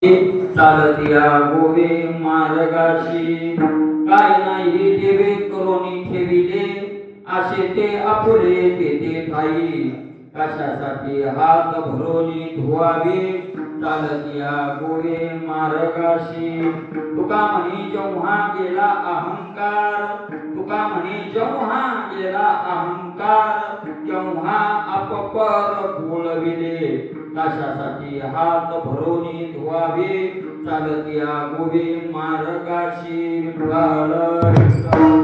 चालतिया गोवे मार्गाशी काय नाही ठेवे करोनी ठेविले आशे ते आपुले ते ठाई कशासाठी हात भरोनी धुवावे चालतिया गोवे मार्गाशी तुका म्हणे जेव्हा गेला अहंकार तुका म्हणे जेव्हा गेला अहंकार तेव्हा अपपर बोलविले कशासाठी हात भरोनी धुवावे चालतिया गोवे मार्गाशी विठ्ठल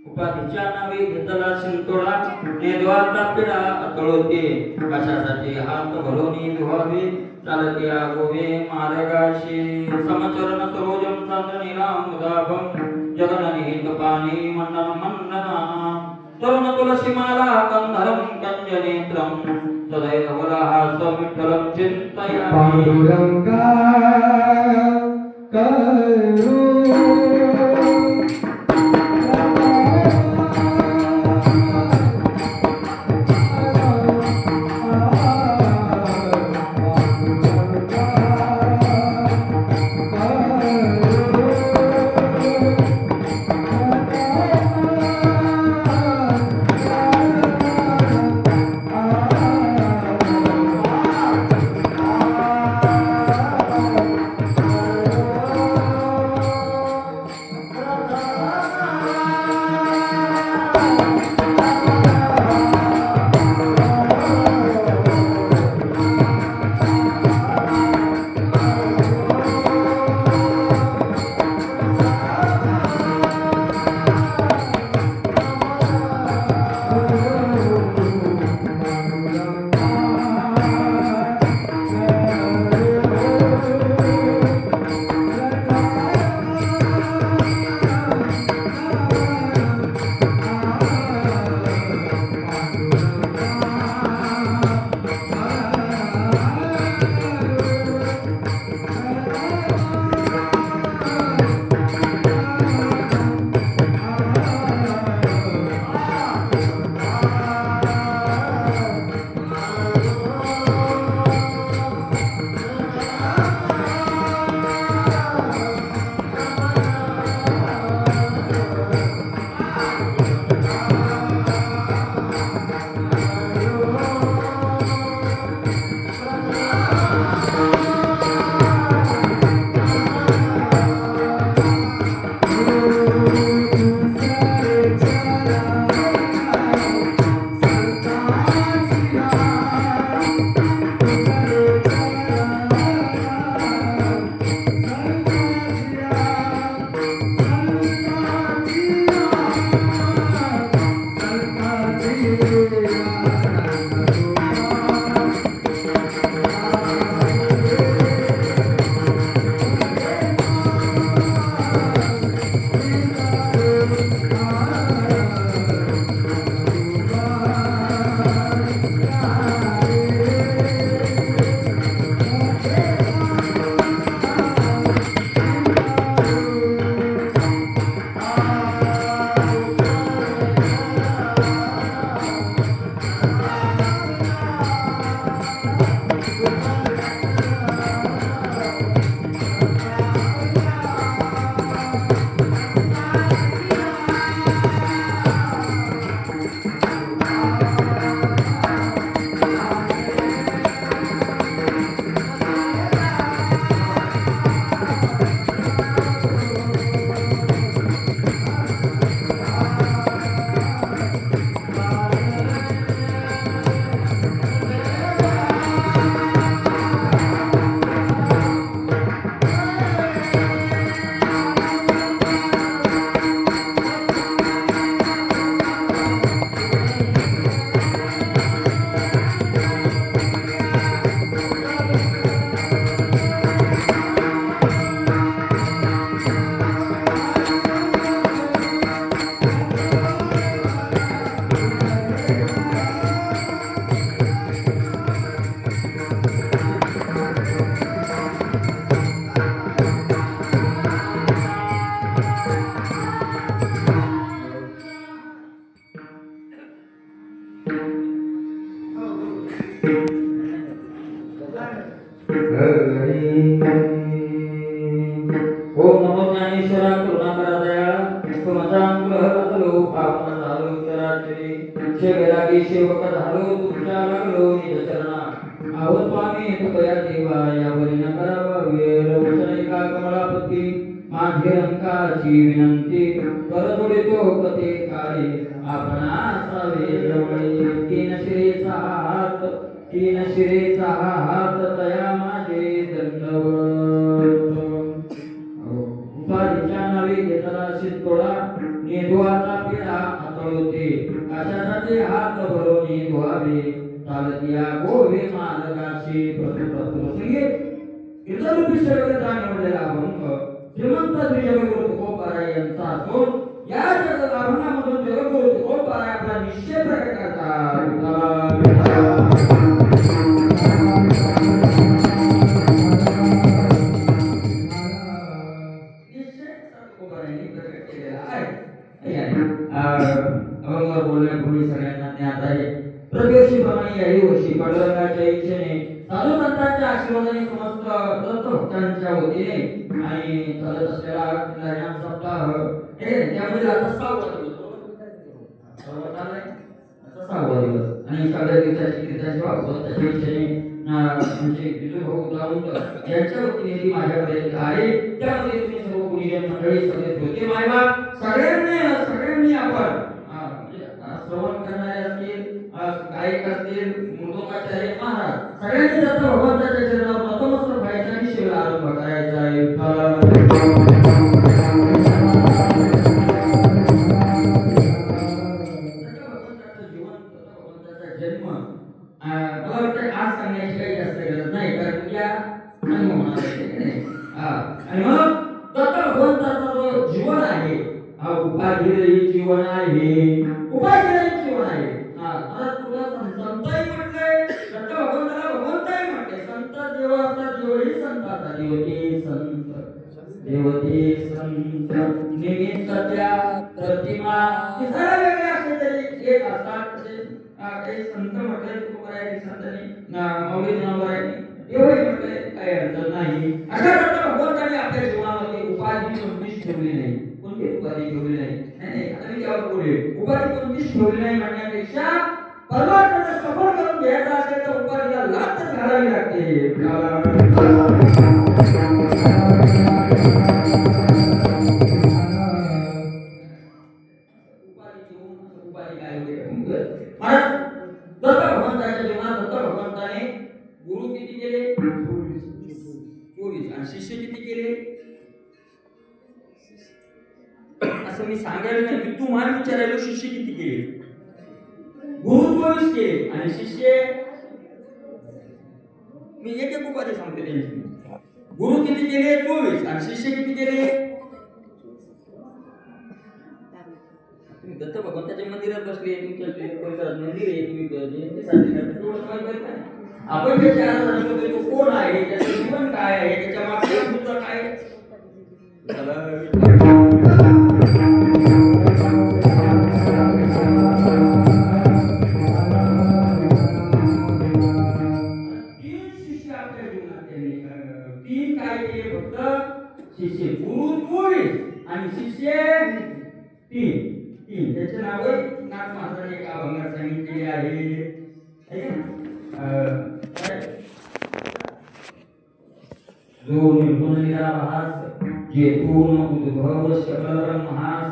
उपाधीच्या नावे घेतला शिंतोडा नेदवाचा पिढा अतळोते कशासाठी हात भरोनी धुवावे चालतिया गोवे मार्गाशी समचरण सरोजम चंद्रनीलामुदाभं जगननिहित पाणी मन्नन मन्नना तरुण तुलसी माला कंधरं कंजनेत्रं सदैव वराहास विठ्ठलं चिन्तयामि पांडुरंगा करू पंचांकुल पावन झालो चराचरी शेवरागी सेवक झालो तुमच्या लागलो निज चरणा आहो स्वामी तुकया देवा यावरी न करावा वेळ वचन एका कमलापती माझी रंकाची विनंती करतोडे तो कते काळे आपण असावे जवळे तीन शिरेचा हात तया माझे दंडवत उपाधीच्या नावे घेतला शितोळा नेदुआचा पिढा हातळवते कशासाठी हात भरून धुवावे चालतिया गोवे मार्गाशी प्रथम संगीत इतरूपी सर्वदा निवडलेला अभंग श्रीमंत श्री जगद्गुरु तुकोबाराय यांचा असून या अभंगामधून जगद्गुरु तुकोबाराय आपला निश्चय प्रकट करतात अभंगावर बोलण्यापूर्वी सगळ्यांना ज्ञात आहे प्रतिवर्षीप्रमाणे याही वर्षी पांडुरंगाच्या इच्छेने साधू संतांच्या आशीर्वादाने समस्त दत्त भक्तांच्या वतीने आणि चालत असलेला नारायण सप्ताह हे त्यामध्ये आता 6वा दिवस आणि सगळ्या दिवसाची कीर्तनाची वापर त्याच्या इच्छेने म्हणजे विजू भाऊ जाऊन यांच्या वतीने ती माझ्याकडे आहे त्यामध्ये तुम्ही सर्व गुणीजन मंडळी सगळे होते मायबा सगळ्यांनी आपण श्रवण करणारे असतील गायक असतील मृदंगाचार्य महाराज सगळ्यांनी दत्त भगवंताच्या चरणावर नतमस्तक व्हायचं आणि सेवेला आरंभ करायचा आहे जन्म मला वाटतं आज सांगण्याची काही जास्त गरज नाही कारण उद्या अनुभव होणार आहे आणि मग दत्त भगवंताचा जो जीवन आहे हा उपाधिरहित जीवन आहे उपाधिरहित जीवन आहे आता तुला संतही म्हटलंय दत्त भगवंताला भगवंतही म्हटलंय संत देव असतात देवही संत असतात देवते संत निमित्त त्या प्रतिमा हे सगळं वेगळे असले तरी एक असतात काही संत म्हटले तुकोबाराय संतांनी माऊली नावावर आहे देवही म्हटले काही अडचण नाही अशा दत्त भगवंताने आपल्या जीवनामध्ये उपाधी कोणतीच ठेवली नाही कोणतीच उपाधी ठेवली नाही आता मी त्यावर बोले उपाधी कोणतीच ठेवली नाही म्हणण्यापेक्षा परमार्थाचा सफर करून घ्यायचा असेल तर उपाधीला लाच घालावी लागते उपाधी काय होते महाराज दत्त भगवंताच्या जीवनात दत्त भगवंताने गुरु किती केले 24 आणि शिष्य किती केले असं मी सांगायला नाही मी तुम्हाला विचारायला शिष्य किती केले गुरु 24 केले आणि शिष्य मी एक एक उपाधी सांगते त्यांची गुरु किती केले 24 आणि शिष्य किती केले दत्त भगवंताच्या मंदिरात बसले तुमच्या परिसरात मंदिर आहे तुम्ही जयंती साजरी करता आपण जे चार सांगतो तो कोण आहे त्याचं जीवन काय आहे त्याच्या मागच्या तुमचं काय तीन शिष्य आपल्या जीवनात त्यांनी तीन काय केले फक्त शिष्य गुरु 24 आणि शिष्य 3 त्याचे नाव नाथ महाराजांनी एका अभंगात सांगितलेले आहे जो निर्गुण निराभास जेथून उद्भव सकल ब्रह्मास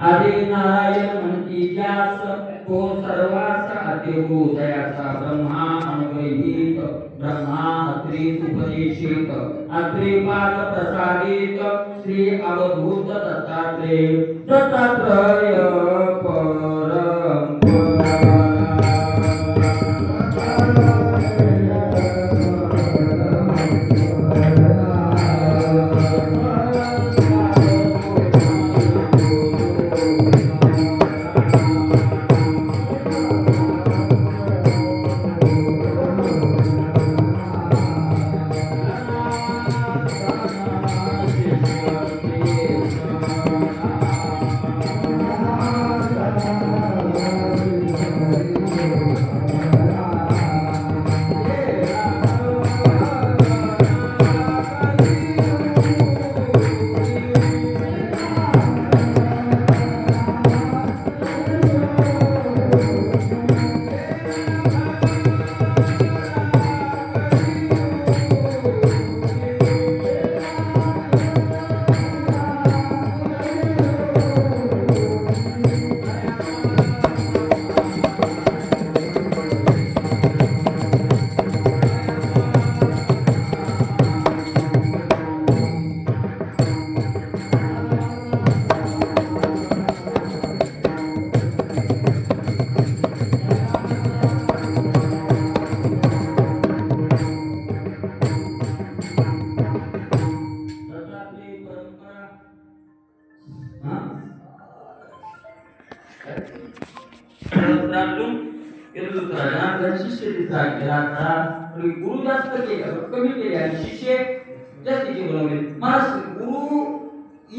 आदि नारायण म्हणती ज्यास तो सर्वास अतिभूतयाचा ब्रह्मा अनुग्रहीत ब्रह्मा अत्रि उपदेशित अत्रिपाद प्रसादित श्री अवधूत दत्तात्रेय राजून केलं दुसरा ना शिष्य तिसरा केला आता गुरु जास्त केलं कमी केले आणि शिष्य जास्तीचे बनवले मला गुरु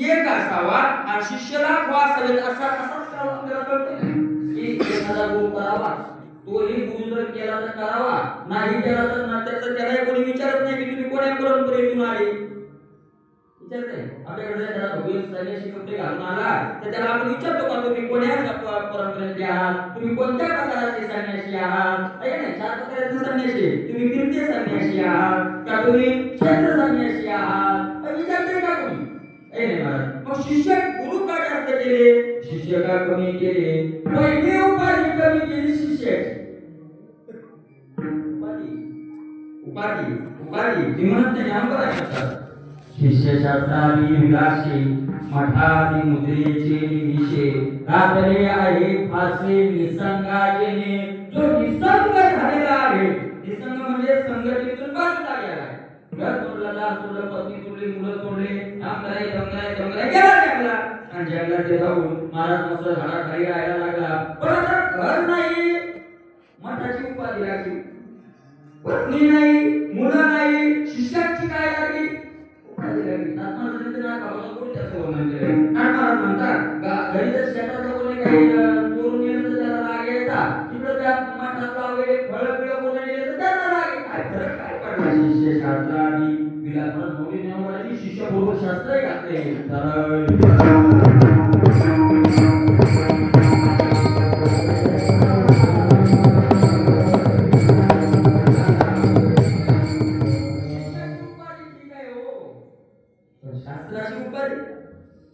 एक असावा आणि शिष्य लाख असावेत असाच आपल्याला कळतं की एखादा गुरु करावा तोही गुरु जर केला तर करावा नाही केला तर ना त्याला कोणी विचारत नाही की तुम्ही कोण्या परंपरेतून आले विचारते आपल्याकडे त्याला भगवीन सन्यासी कपडे घालून आला तर त्याला आपण विचारतो का तुम्ही कोण्या परंपरेचे आहात तुम्ही कोणत्या प्रकारचे सन्यासी आहात आहे ना चार प्रकारचे सन्यासी तुम्ही कीर्ती सन्यासी आहात का तुम्ही क्षेत्र सन्यासी आहात विचारते का कोणी आहे नाही महाराज मग शिष्य गुरु का जास्त केले शिष्य का कमी केले पहिली उपाधी कमी केली शिष्याची उपाधी उपाधी म्हणत नाही आम्हाला शिष्यशास्त्रादी विलासी मठादी मुद्रेचे निशे रात्रे आहे फासे निसंगाचे जो निसंग झालेला आहे निसंग म्हणजे संघटितून बाजूला गेला आहे घर सोडला दार सोडलं पत्नी सोडली मुलं सोडले आमदाराई दमदाराई गेला जंगला आणि जंगलात ते जाऊन महाराज मस्त झाडाखाली राहायला लागला पण आता घर नाही मठाची उपाधी लागली पत्नी नाही मुलं नाही शिष्याची काय लागली घरी जर शेतातलं कोणी काही चोरून गेलं तर त्याला राग यायचा तिकडं त्या मठातला वगैरे फळं बिळं कोणी नेले तर त्याला राग काय फरक काय पडला शिष्य शास्त्र आणि विलासनाथ मोदी नेमवाडी शिष्य बरोबर शास्त्रही घातले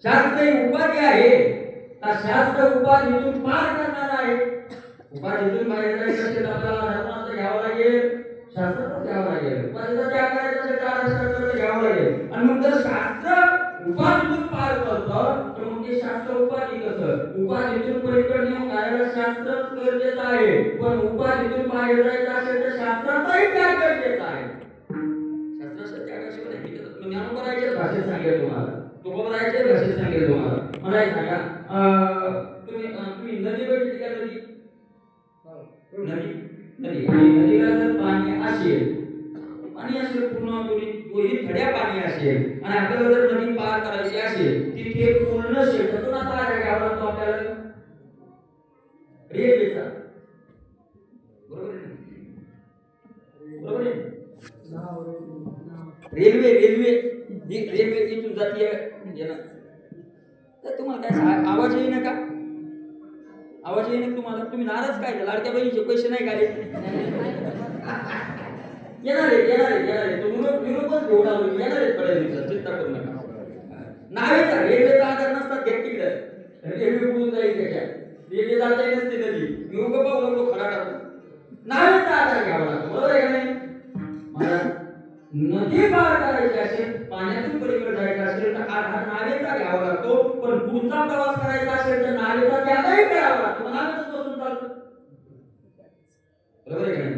शास्त्र उपाधी आहे तर शास्त्र उपाधीतून पार करणार आहे उपाधीतून बाहेर जायचं असेल आपल्याला धर्माचं घ्यावं लागेल शास्त्र घ्यावं लागेल उपाधीचा त्याग करायचा असेल तर शास्त्र घ्यावं लागेल आणि मग जर शास्त्र उपाधीतून पार करतं तर मग ते शास्त्र उपाधी कसं उपाधीतून पलीकडे नेऊन घालायला शास्त्र गरजेचं आहे पण उपाधीतून बाहेर जायचं असेल तर शास्त्राचाही त्याग गरजेचा आहे शास्त्राचा त्यागाशिवाय नाही ज्ञानोबरायच्या भाषेत सांगेल तुम्हाला तुकोबरायच्या भाषेत सांगेल तुम्हाला मला एक सांगा तुम्ही नदी बघितली का नदी नदी आणि नदीला जर पाणी असेल पूर्ण दोन्ही थड्या पाणी असेल आणि आपल्याला जर नदी पार करायची असेल तिथे पूर्ण शेतातून आता आधार घ्यावा लागतो आपल्याला रेल्वेचा बरोबर आहे रेल्वे इथून जातीय तर तुम्हाला काय आवाज येईना का आवाज येईना तुम्हाला तुम्ही नाराज काय लाडक्या बहिणीचे पैसे नाही काढले येणार तो निरोपच घेऊन आलो येणार थोड्या दिवसात चिंता करू नका नावेचा रेल्वेचा आधार नसतात घेत तिकडे रेल्वे कुठून जाईल त्याच्यात रेल्वे जाता नसते कधी निरोप पाहू लागलो खरा टाकून नावेचा आधार घ्यावा लागतो बरोबर आहे का नाही महाराज नदी पार करायची असेल पाण्यातून पलीकडे जायचं असेल तर आधार नावेचा घ्यावा लागतो पण पुढचा प्रवास करायचा असेल तर नावेचा त्यागही करावा लागतो नावेच बसून चालतं बरोबर आहे का नाही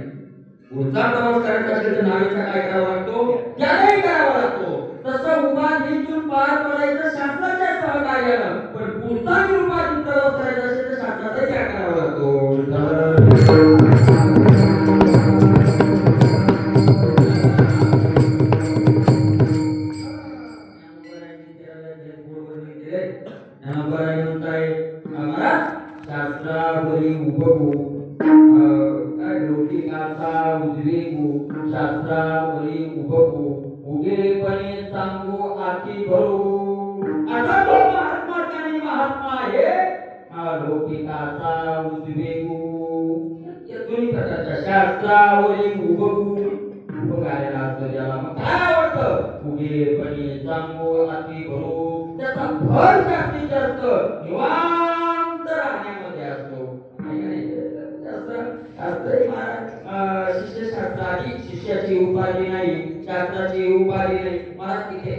पुढचा प्रवास करायचा असेल तर नावेचा काय करावा लागतो त्यागही करावा लागतो तसं उपाधीतून पार पडायचं शास्त्राच्या सहकार्यानं पण पुढचा उपाधीतून प्रवास करायचा असेल तर शास्त्राचा त्याग करावा लागतो शास्त्रावरी उपभू काय लौकिकाचा उद्वेगू शास्त्रावरी उपभू उगेपणे सांगू आती भरू असा तो महात्मा आणि महात्मा आहे लौकिकाचा उद्वेगू या दोन्ही प्रकारच्या शास्त्रावरी उपभू उपकार्याला असतं ज्याला मग काय आवडतं उगेपणे सांगू आती भरू त्याचा भर जास्तीत जास्त निवांत राहण्यामध्ये असतो शिष्यशास्त्राची शिष्याची उपाधी नाही शास्त्राची उपाधी नाही मला तिथे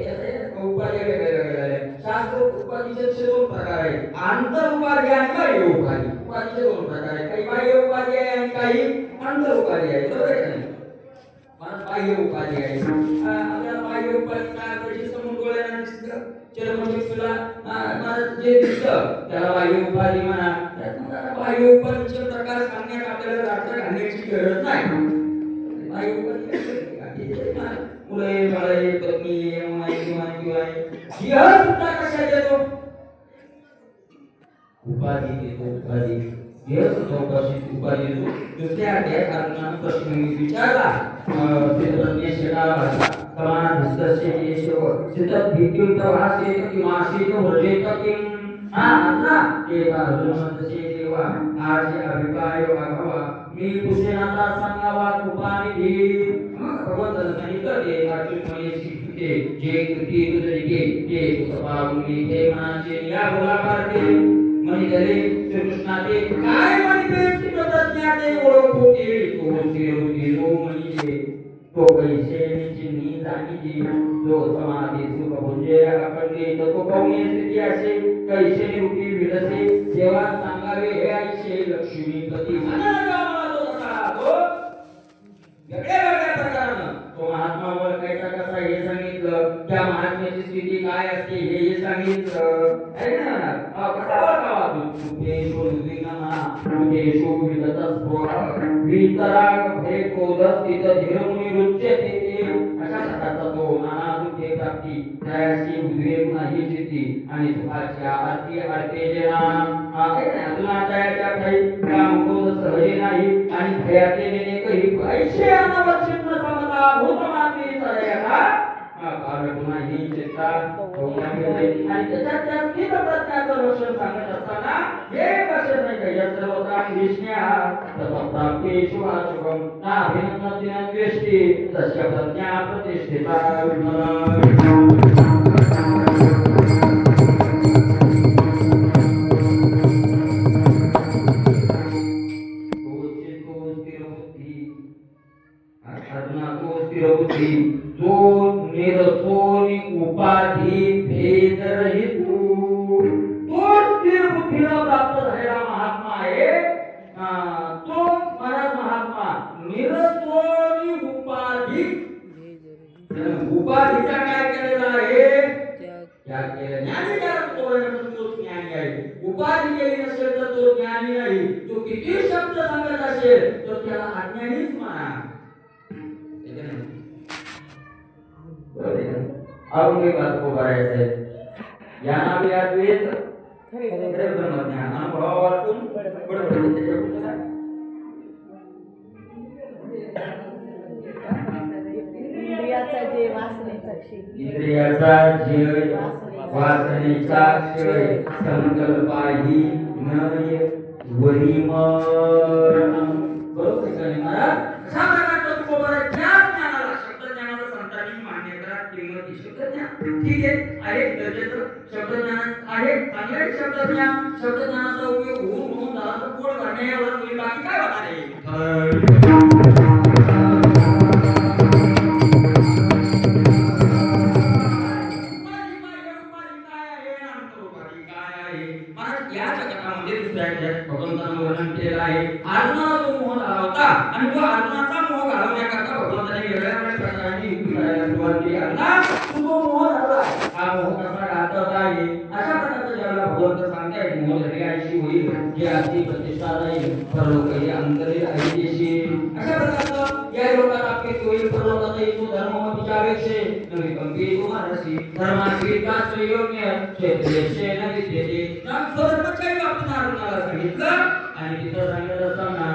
उपाधी वेगवेगळ्या शास्त्र उपाधीचे दोन प्रकार आहेत आंतर उपाधी आणि बाह्य उपाधी उपाधीचे दोन प्रकार आहेत काही बाह्य उपाधी आहे आणि काही आंतर उपाधी आहे बरोबर आहे नाही बाह्य उपाधी आहे आपल्याला बाह्य उपाधी काय समोर डोळ्याला दिसतं चर्मचक्षुला जे दिसतं त्याला बाह्य उपाधी म्हणा बाह्य उपाधीचे प्रकार सांगण्यात आपल्याला रात्र घालण्याची गरज नाही. बाह्य उपाधी मुले बाळे पत्नी सुद्धा कशा देतो उपाधी देतो उपाधी उपाधी देतो. दुसऱ्या कारणानं प्रश्न विचारला क्षेत्रज्ञ शेडा समान हस्तस्य केशव सिद्ध भीतियुक्त भाषे किमाशीत वर्जेत किम ना एका हनुमंतचे देवा आज अभिप्राय बघावा मी पुष्यनाथा सांगावा कृपानिधी. भगवंताने सांगितलं ते अच्युतमय शिक्षुके जे कृती तुझे ते तुझपावून मी ते मनाचे या बोला पारते म्हणे तरी श्रीकृष्णाचे काय म्हणते तत्ज्ञाते ओळखू केली तो शिरोती जो म्हणजे तो कैसे चिन्ही जाणीची जो समाधी सुख भुंजे अखंडी तो कौणी स्थिती असे कैसे निवृत्ती विरसे देवा सांगावे हे आईशे लक्ष्मीपती वेगळ्या प्रकारानं तो महात्मा ओळखायचा कसा हे सांगितलं. त्या महात्म्याची स्थिती काय असते हे सांगितलं. आहे ना कसा ओळखावा तुझे शोधविना तुझे शोभितस्फोट वितराग भय क्रोध स्थित धीरमुनी रुच्यते अशा प्रकारचा तो नाना दुःखे प्राप्ती त्याशी उद्वेग नाही चित्ती आणि सुखाच्या आरती आरते जना आहे ना अजूनाच्या काही काम क्रोध सहजे नाही आणि भयाचे नेणे काही पैसे अनावश्यक न समता भूतमाती सदयता नाही चित्ता आणि त्याच्यात त्या स्थित प्रज्ञाचं लक्षण सांगत असताना हे लक्षण नाही काही सर्वता विष्ण्या तत्प्राप्ती शुभाशुभम ना अभिनंदन द्वेष्टी तस्य प्रज्ञा प्रतिष्ठिता जो निरसोनी उपाधी भेद रहित तो स्थिर बुद्धीला प्राप्त झालेला महात्मा आहे. तो महाराज महात्मा निरसोनी उपाधीचा काय केलेला आहे त्याग केला. ज्ञानी ज्याला तो ज्ञानी आहे. उपाधी केली नसेल तर तो ज्ञानी नाही. तो किती शब्द सांगत असेल तर त्याला अज्ञानीच म्हणा. अब ये बात को करायचं आहे याना भी अद्वैत खरे ब्रह्मज्ञान अनुभवातून बडबड त्याच्या इंद्रियाचा जे वासनेचा क्षय संकल्पाही नय वरिमरण. बरोबर आहे का महाराज. कशा प्रकारचा तुकोबारा ज्ञानाला शब्दज्ञानाला संतांनी मान्य करा किंमत शब्दज्ञान ठीक आहे दर्जेचं शब्दज्ञान आहे चांगले शब्दज्ञानाचा उपयोग होऊन झाला तर पोट भरणे एवढं तुम्ही बाकी काय होणार आहे. या जगतामध्ये दुसऱ्या भगवंतानं वर्णन केलेलं आहे. अर्जुनाला जो मोह झाला होता आणि तो अर्जुनाचा मोह घालवण्याकरता भगवंताने वेगळ्या प्रकाराने युक्ती करायला सुरुवात केली. अर्जुना तू जो मोह झाला हा मोह कसा घालवता आहे अशा प्रकारचा ज्यावेळेला भगवंत सांगताय मोह धैर्याशी होईल जे अति प्रतिष्ठा जाईल परलोकही अंतरी ऐदेशी अशा प्रकारचं या लोकात आपली होईल परलोकात येतो धर्ममतीच्या अपेक्षे नवी कंपी तुम्हारसी धर्माची विकास योग्य क्षेत्रेशे न विद्यते स्वधर्माच्या बाबतीत अर्जुनाला सांगितलं आणि तिथं सांगितलं असताना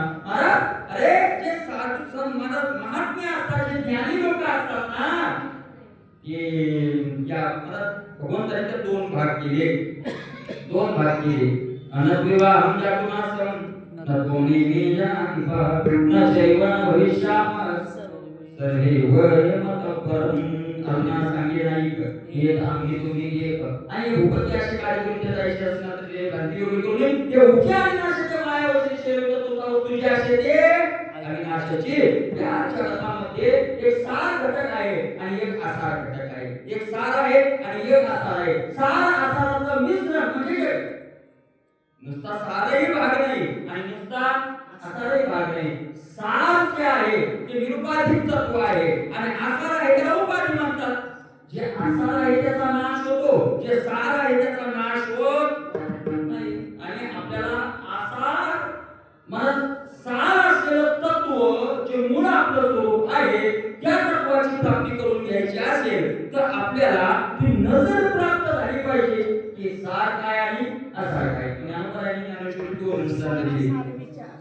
अरे जे साधू संत महात्मे असतात जे ज्ञानी लोक असतात ना या भगवंताने दोन भाग केले अनद्विवाहं जातुनासं न कोणी मे जानाति न शैवं भविष्यामः सर्वे वयमतपरं. अर्जुना सांगे नाही हे आम्ही तुम्ही एक आणि भूपती असे कार्यक्रम ते जायचे असणार तर ते गांधी योगी करून ते उठ्या आणि नाशाच्या मायावरती शेवट तुका तुझे असे ते आणि नाशाचे त्या जगतामध्ये एक सार घटक आहे आणि एक आसार घटक आहे. एक सार आहे आणि एक आसार आहे. सार आसाराचं मिश्रण म्हणजे नुसता सारही भाग नाही आणि नुसता आसारही भाग नाही. सार जे आहे ते निरुपाधिक तत्व आहे आणि आसार आहे त्याला उपाधी म्हणतात. जे आसार आहे त्याचा नाश होतो जे सार आहे त्याचा नाश होत नाही. आणि आपल्याला आसार करून घ्यायची असेल तर आपल्याला ती नजर प्राप्त झाली पाहिजे की सार काय आणि आसार काय. ज्ञानोबांनी ज्ञानेश्वरी 2 दृष्टांत दिली.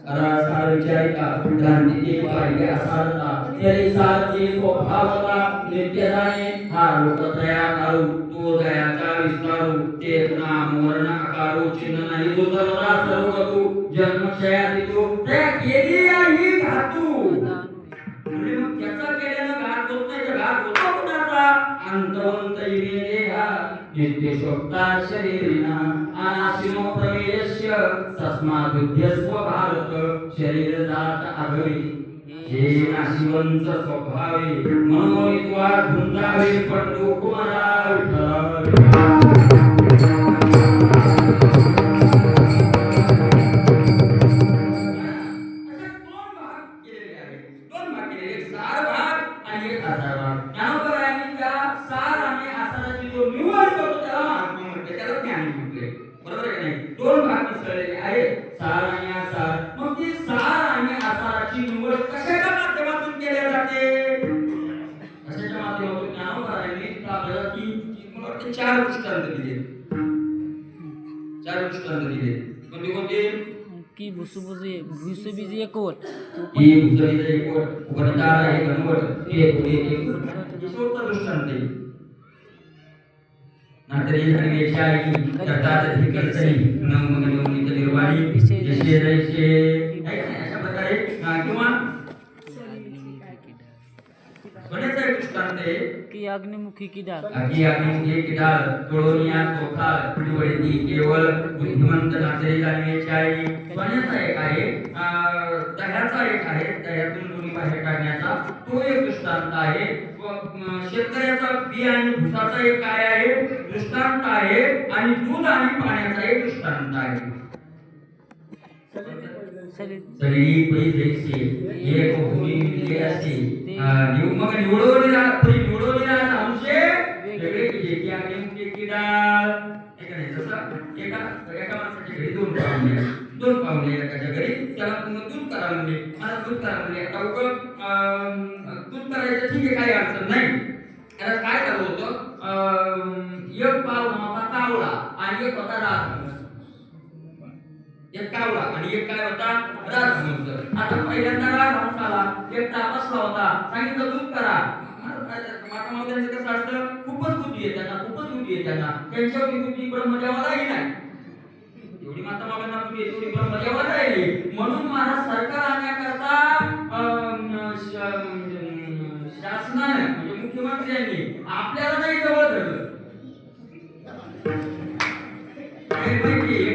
सार विचार का क्रांती एक पाहिजे असारता तेरी सारची स्वभावता नित्य जाणे हा लोक दया कारू तो दयाचा विस्तारू चेतना मरण आकारू चिन्ह नाही जो सर्वदा सर्वगतू जन्मक्षयाती तो त्या केली आहे धातू. म्हणजे मग त्याचा केल्यानं घात होत नाही तर घात होतो कुणाचा अंतवंत देहा नित्य शोक्ता शरीरिना अनाशिनो प्रमेयस्य तस्मात् बुद्ध्यस्व भारत शरीर जात आघवी हे नाशिवंत स्वभावे मनोयित्वा धुंदावे पंडू कुमारा विठ्ठल. चार दृष्टांत दिले कोणते कोणते की भुसुबीजी एकवट ही भुसुबीजी एकवट उपनिषद आहे घनवट एक शेवटचा दृष्टांत आहे. नातरी आणि वेचाई करतात ठिकरसई नवमगनित निर्वाणी जसे रैसे अशा प्रकारे किंवा कोणाचा दृष्टांत आहे की अग्निमुखी की डाळ की डाळ तोडोनिया चोखा पिढवळती केवळ बुद्धिमंत नातरी जाणण्याची आहे. सोन्याचा एक आहे दह्याचा एक आहे दह्यातून दोन्ही बाहेर काढण्याचा तो एक दृष्टांत आहे. शेतकऱ्याचा बी आणि भुसाचा एक काय आहे दृष्टांत आहे आणि दूध आणि पाण्याचा एक दृष्टांत आहे. सरी पैसे एक भूमी मिळली असते मग निवडवलेला अंशे वेगळे केले की आणि की डाळ एक नाही जसं एका माणसाच्या घरी दोन पाहुणे एकाच्या घरी त्याला दूध करा म्हणजे मला दूध करा म्हणजे आता दूध करायचं ठीक आहे काही अडचण नाही. त्याला काय झालं होतं एक पाहुणा होता कावळा आणि एक होता राजहंस. एक कावळा आणि एक काय होता राजहंस. आता पहिल्यांदा राजहंस आला एक तापसला होता सांगितलं दूध करा. माता मावल्यांचं कसं असतं खूपच बुद्धी आहे त्यांना त्यांच्या बुद्धी ब्रह्मदेवाला नाही एवढी माता मावल्यांना बुद्धी आहे तेवढी ब्रह्मदेवाला राहिली. म्हणून महाराज सरकार आणण्याकरता शासनाने म्हणजे मुख्यमंत्र्यांनी आपल्याला नाही जवळ धरलं.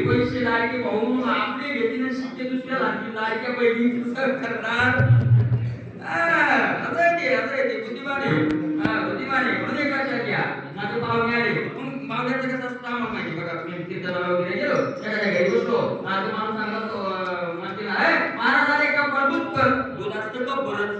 पैसे लाडके भाऊ आपले घेतील शिक्के दुसऱ्या लागतील लाडक्या बहिणींची सर करणार बुद्धिमाने म्हणजे कशा घ्या माझे पाहुणे आले मग मावल्याचं कसं असतं आम्हाला माहिती बघा तुम्ही कीर्तनाला वगैरे गेलो त्याच्या घरी बसलो माझं माणूस सांगतो म्हणते ना महाराज आले का दूध कर दूध असतं कप भरत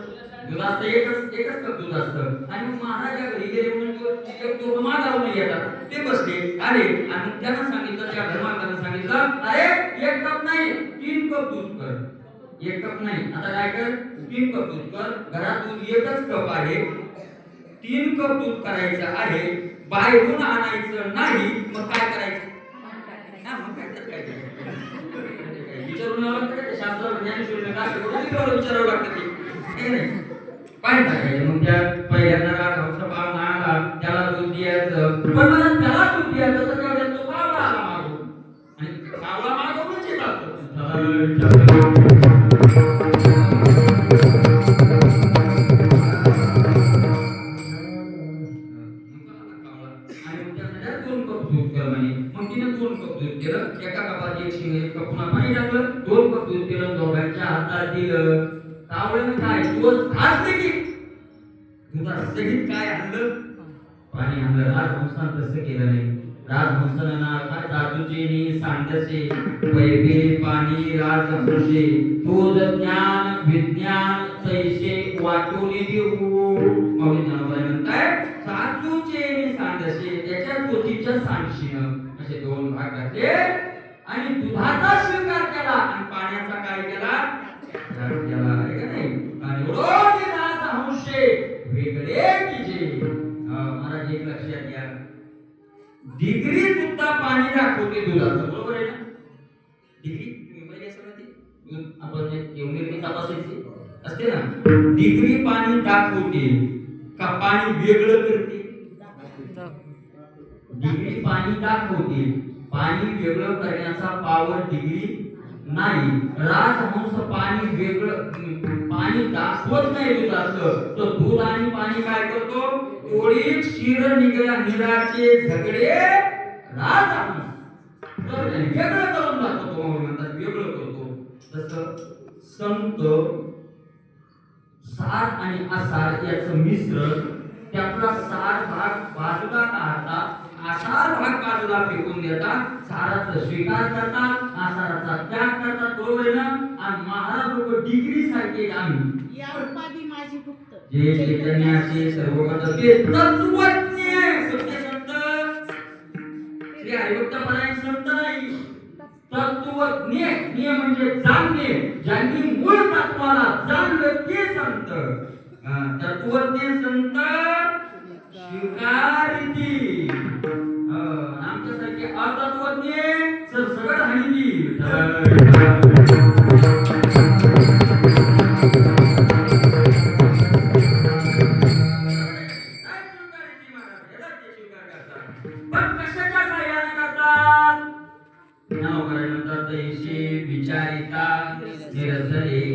दूध असतं एकच कप दूध असतं आणि मग महाराजा घरी गेले म्हणजे एक दोघं मागावून येतात ते बसले आले आणि त्यांना सांगितलं त्या धर्मांना सांगितलं अरे एक कप नाही 3 कप दूध कर. एक कप नाही आता काय कर 3 कप दूध कर. घरात दूध एकच कप आहे 3 कप दूध करायचं आहे बाहेरून आणायचं नाही. मग काय करायचं मग काय विचारून शास्त्र ज्ञानेश्वरी विचारावं लागतं ते नाही पाणी टाकायचं. मग त्या पहिल्यांदा राजहंस पाहुणा आला त्याला दूध द्यायचं पण मला त्याला दूध द्यायचं तर तेवढ्यात तो कावळा आला मागून आणि कावळा मागूनच येत असतो. एका कपात एक कप पाणी टाकलं 2 कप दूध दिलं दोघांच्या हातात दिलं. कावळ्यानं काय दिवस खास की दुधासहित काय आणलं पाणी आणलं. राजहंसानं तसं केलं नाही. राजहंसानं काय दादूचे सांडसे पैबे पाणी राजहंसे तोज ज्ञान विज्ञान तैसे वाटोनी देऊ. मग म्हणताय साजूचे सांडसे त्याच्या ज्योतीच्या सांडशीनं असे 2 भाग घातले आणि दुधाचा स्वीकार केला आणि पाण्याचा काय केला केला आहे का नाही. आणि रोज राजहंसे वेगळे की जे एक लक्षात घ्या, डिग्री सुद्धा पाणी दाखवते दुधाचं, बरोबर आहे ना? डिग्री तुम्ही पाहिजे असेल ना ती, आपण घेऊन तपासायची असते ना, डिग्री पाणी दाखवते का पाणी वेगळं करते? डिग्री पाणी दाखवते, पाणी वेगळं करण्याचा पावर डिग्री नाही. राजहंस पाणी वेगळं पाणी दाखवत नाही दुधाचं, तर दूध आणि पाणी काय करतो? ओळीत शिर निराचे झगडे राजहंस तर वेगळं करून दाखवतो, म्हणतात वेगळं करतो. तसं संत सार आणि आसार याचं मिश्रण, त्यातला सार भाग बाजूला काढतात, आसार भाग बाजूला फेकून देतात, साराचा स्वीकार करतात, आसाराचा त्याग करतात, बरोबर आहे ना? आणि महाराज लोक डिग्री सारखे आम्ही या उपाधी माझी गुप्त जे चैतन्याचे सर्व ते तत्वज्ञ सत्य संत श्री हरिभक्तपरायण संत नाही, तत्वज्ञ. ज्ञ म्हणजे जाणणे, ज्यांनी मूळ तत्वाला जाणलं ते संत. तत्वज्ञ संत स्वीकारिती, आमच्यासारखे अतत्वज्ञ सगळं हानिती. पण कशाच्या सहाय्याने करतात? नाव करायनंतर तैसे विचारिता निरसले,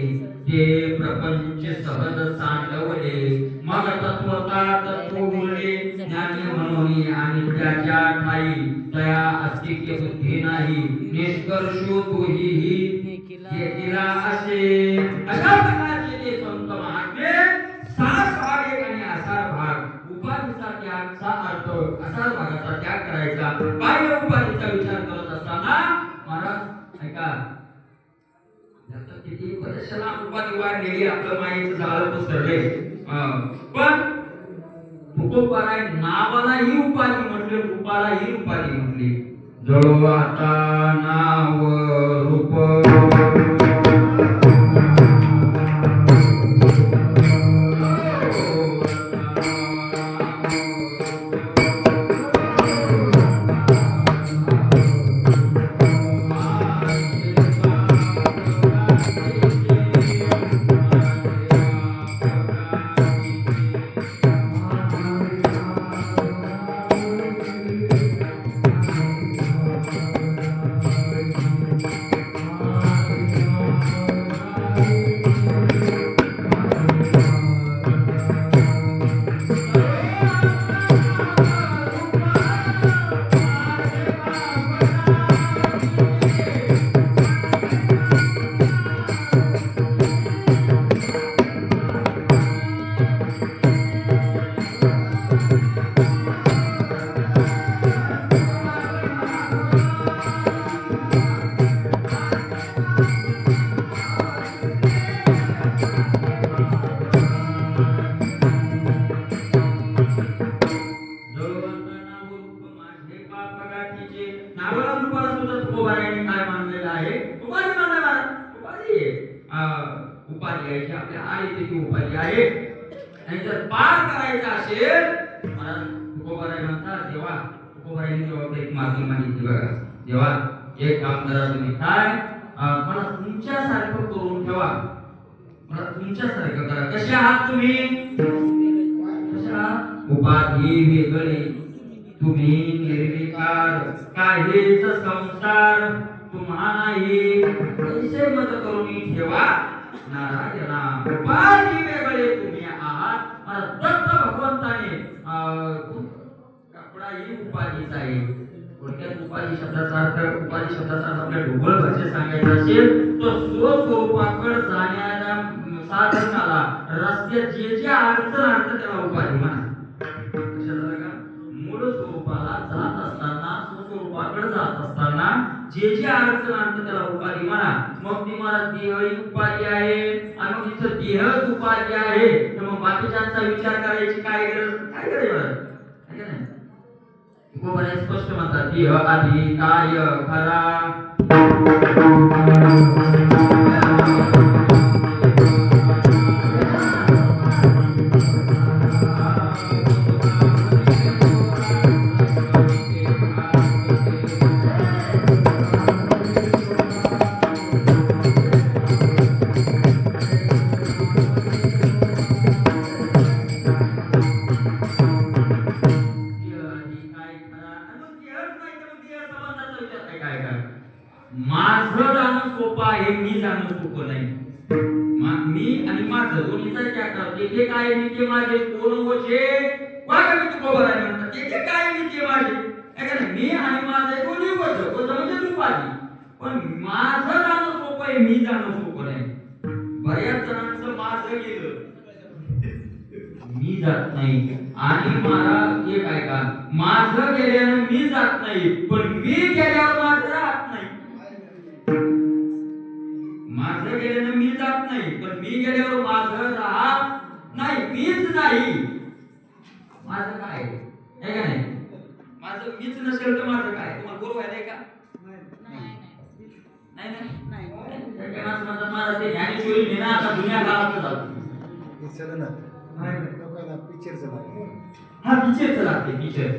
ते प्रपंच सहज सांडवले, मग तत्वता तत्व बोलले, ज्ञानी म्हणून आणि त्याच्या ठाई तया अस्तित्व बुद्धी नाही, निष्कर्षो तोही केला असे. अशा प्रकारचे ते संत महात्मे सार भाग एक आणि आसार भाग, उपाधीचा त्यागचा अर्थ आसार भागाचा त्याग करायचा, बाह्य उपाधीचा विचार करत असताना महाराज ऐका, किती वर्षाला उपाधी वाढलेली, आपलं मायेचं जाळं पसरले, पण तुकोबाराय नावाला ही उपाधी म्हटले, रूपाला ही उपाधी म्हटली. जळो आता नाव रूप उपाधी आहे, आपल्या आईची उपाधी आहे. आणि जर पार करायचा असेल, मला तुकोबाराय म्हणतात, देवा तुकोबारायने जबाबदारी एक मागणी मागितली बघा, देवा एक काम करा तुम्ही, काय मला तुमच्यासारखं करून ठेवा, मला तुमच्यासारखं करा. कसे आहात तुम्ही? कशा? उपाधी वेगळी, तुम्ही निर्विकार, काहीच संसार तुम्हालाही कैसे मत करून ठेवा नारायणा. उपाधी वेगळे तुम्ही आहात, मला दत्त भगवंताने कपडा ही उपाधीच आहे. थोडक्यात उपाधी शब्दाचा अर्थ, उपाधी शब्दाचा अर्थ आपल्या ढोबळ भाषेत सांगायचा असेल तर स्वस्वरूपाकडे जाण्याला साधनाला रस्त्यात जे जे अडचण आणतं त्याला उपाधी म्हणा. मूळ स्वरूपाला जात असताना, स्वस्वरूपाकडे जात असताना जे जे अडचण आणतं त्याला उपाधी म्हणा. मग ती मला देह ही उपाधी आहे, आणि मग तिथं देहच उपाधी आहे, तर मग बाकीच्यांचा विचार करायची काय गरज? काय गरज आहे का नाही? गोपाळ स्पष्ट म्हणतात, देह आधी काय खरा. माझं जाणं सोपं आहे, मी जाणं सोपं नाही. मी आणि माझं दोन्हीचा विचार करतो. ते काय मी ते माझे कोण होचे वागा मी तुकोबर आहे म्हणतात. ते काय मी ते माझे काय का नाही. मी आणि माझं दोन्ही होतं म्हणजे तू पाहिजे. पण माझं जाणं सोपं आहे, मी जाणं सोपं नाही. बऱ्याच जणांचं माझं गेलं, मी जात नाही. आणि मला हे काय का माझं गेल्यानं मी जात नाही, पण मी गेल्यावर माझं राहत नाही. माझं गेल्यानं मी जात नाही, पण मी गेल्यावर माझं राहत नाही. मीच नाही, माझं काय आहे का नाही. माझं मीच नसेल तर माझं काय. तुम्हाला बरोबर आहे का नाही. म्हणतात माझं ते ज्ञानेश्वरी घेणं आता दुनिया काळात जातो. हा पिक्चरचं लागते, पिक्चर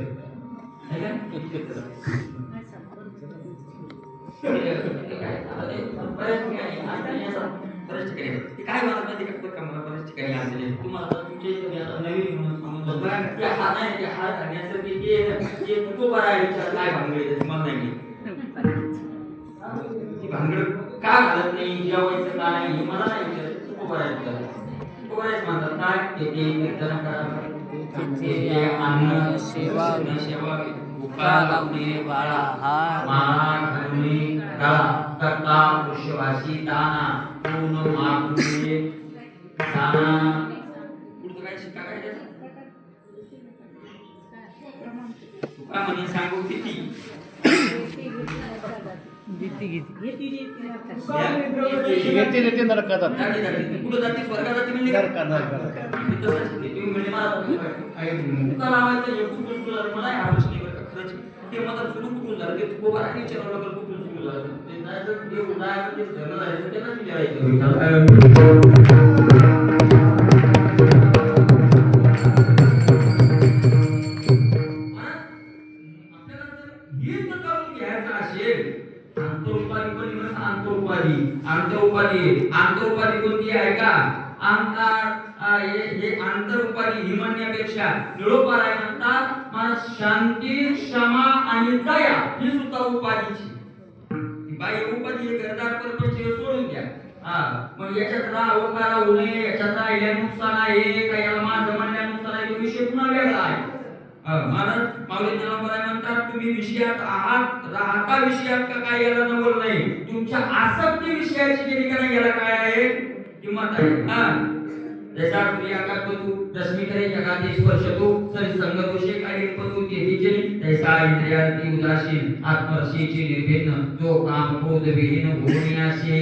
आहे का पिक्चरचं बऱ्याच ठिकाणी काय मला माहिती का मला बऱ्याच ठिकाणी आणलेले तुम्हाला तुमच्या इथे आता नवीन हात घालण्याचं ते तुकोबर आहे विचार काय भांगड तुम्हाला नाही ती भांगड का घालत नाही जेवायचं का नाही मला नाही विचार तुकोबर आहे तुकोबरच म्हणतात काय ते कीर्तन करा अन्न सेवा सेवा उका लावणे बाळा हार माळा घालणे गळा तक्ता पुष्यवासी दाना पूर्ण मागणे दाना पुढचं काय शिका काय तुका म्हणे सांगू किती घेते नरकात कुठं जाते स्वर्गात जाते म्हणजे तुका लावायचं हे कुठून सुरू झालं मला हा प्रश्न खरंच ते मला सुरू कुठून झालं ते तुकोबर आहे विचारलं लवकर कुठून सुरू झालं ते जायचं ते उदाहरण ते धर्म झालं त्यांनाच विचारायचं. आंतरउपाधी कोणती आहे का हे आंतरउपाधी ही म्हणण्यापेक्षा निळोपार आहे म्हणतात मला शांती क्षमा आणि दया ही सुद्धा उपाधीची बाह्य उपाधी हे घरदार परपंच सोडून द्या. मग याच्यात राहा होऊ नये, याच्यात राहिल्या नुकसान आहे का याला माझं म्हणल्या नुकसान आहे तो विषय पुन्हा वेगळा आहे. महाराज माऊली जनावर म्हणतात तुम्ही विषयात आहात राहता विषयात का काय याला नवल नाही. तुमच्या आसक्ती विषयाची केली का नाही याला काय आहे किंमत आहे. जैसा सूर्याकाशपतु रश्मी करे जगाते स्पर्शतो सरी संगतोषे काय पतु तेजनी तैसा इंद्रियाती उदासीन आत्मरसीची निर्भिन्न जो काम क्रोध विहीन भूमियाशी.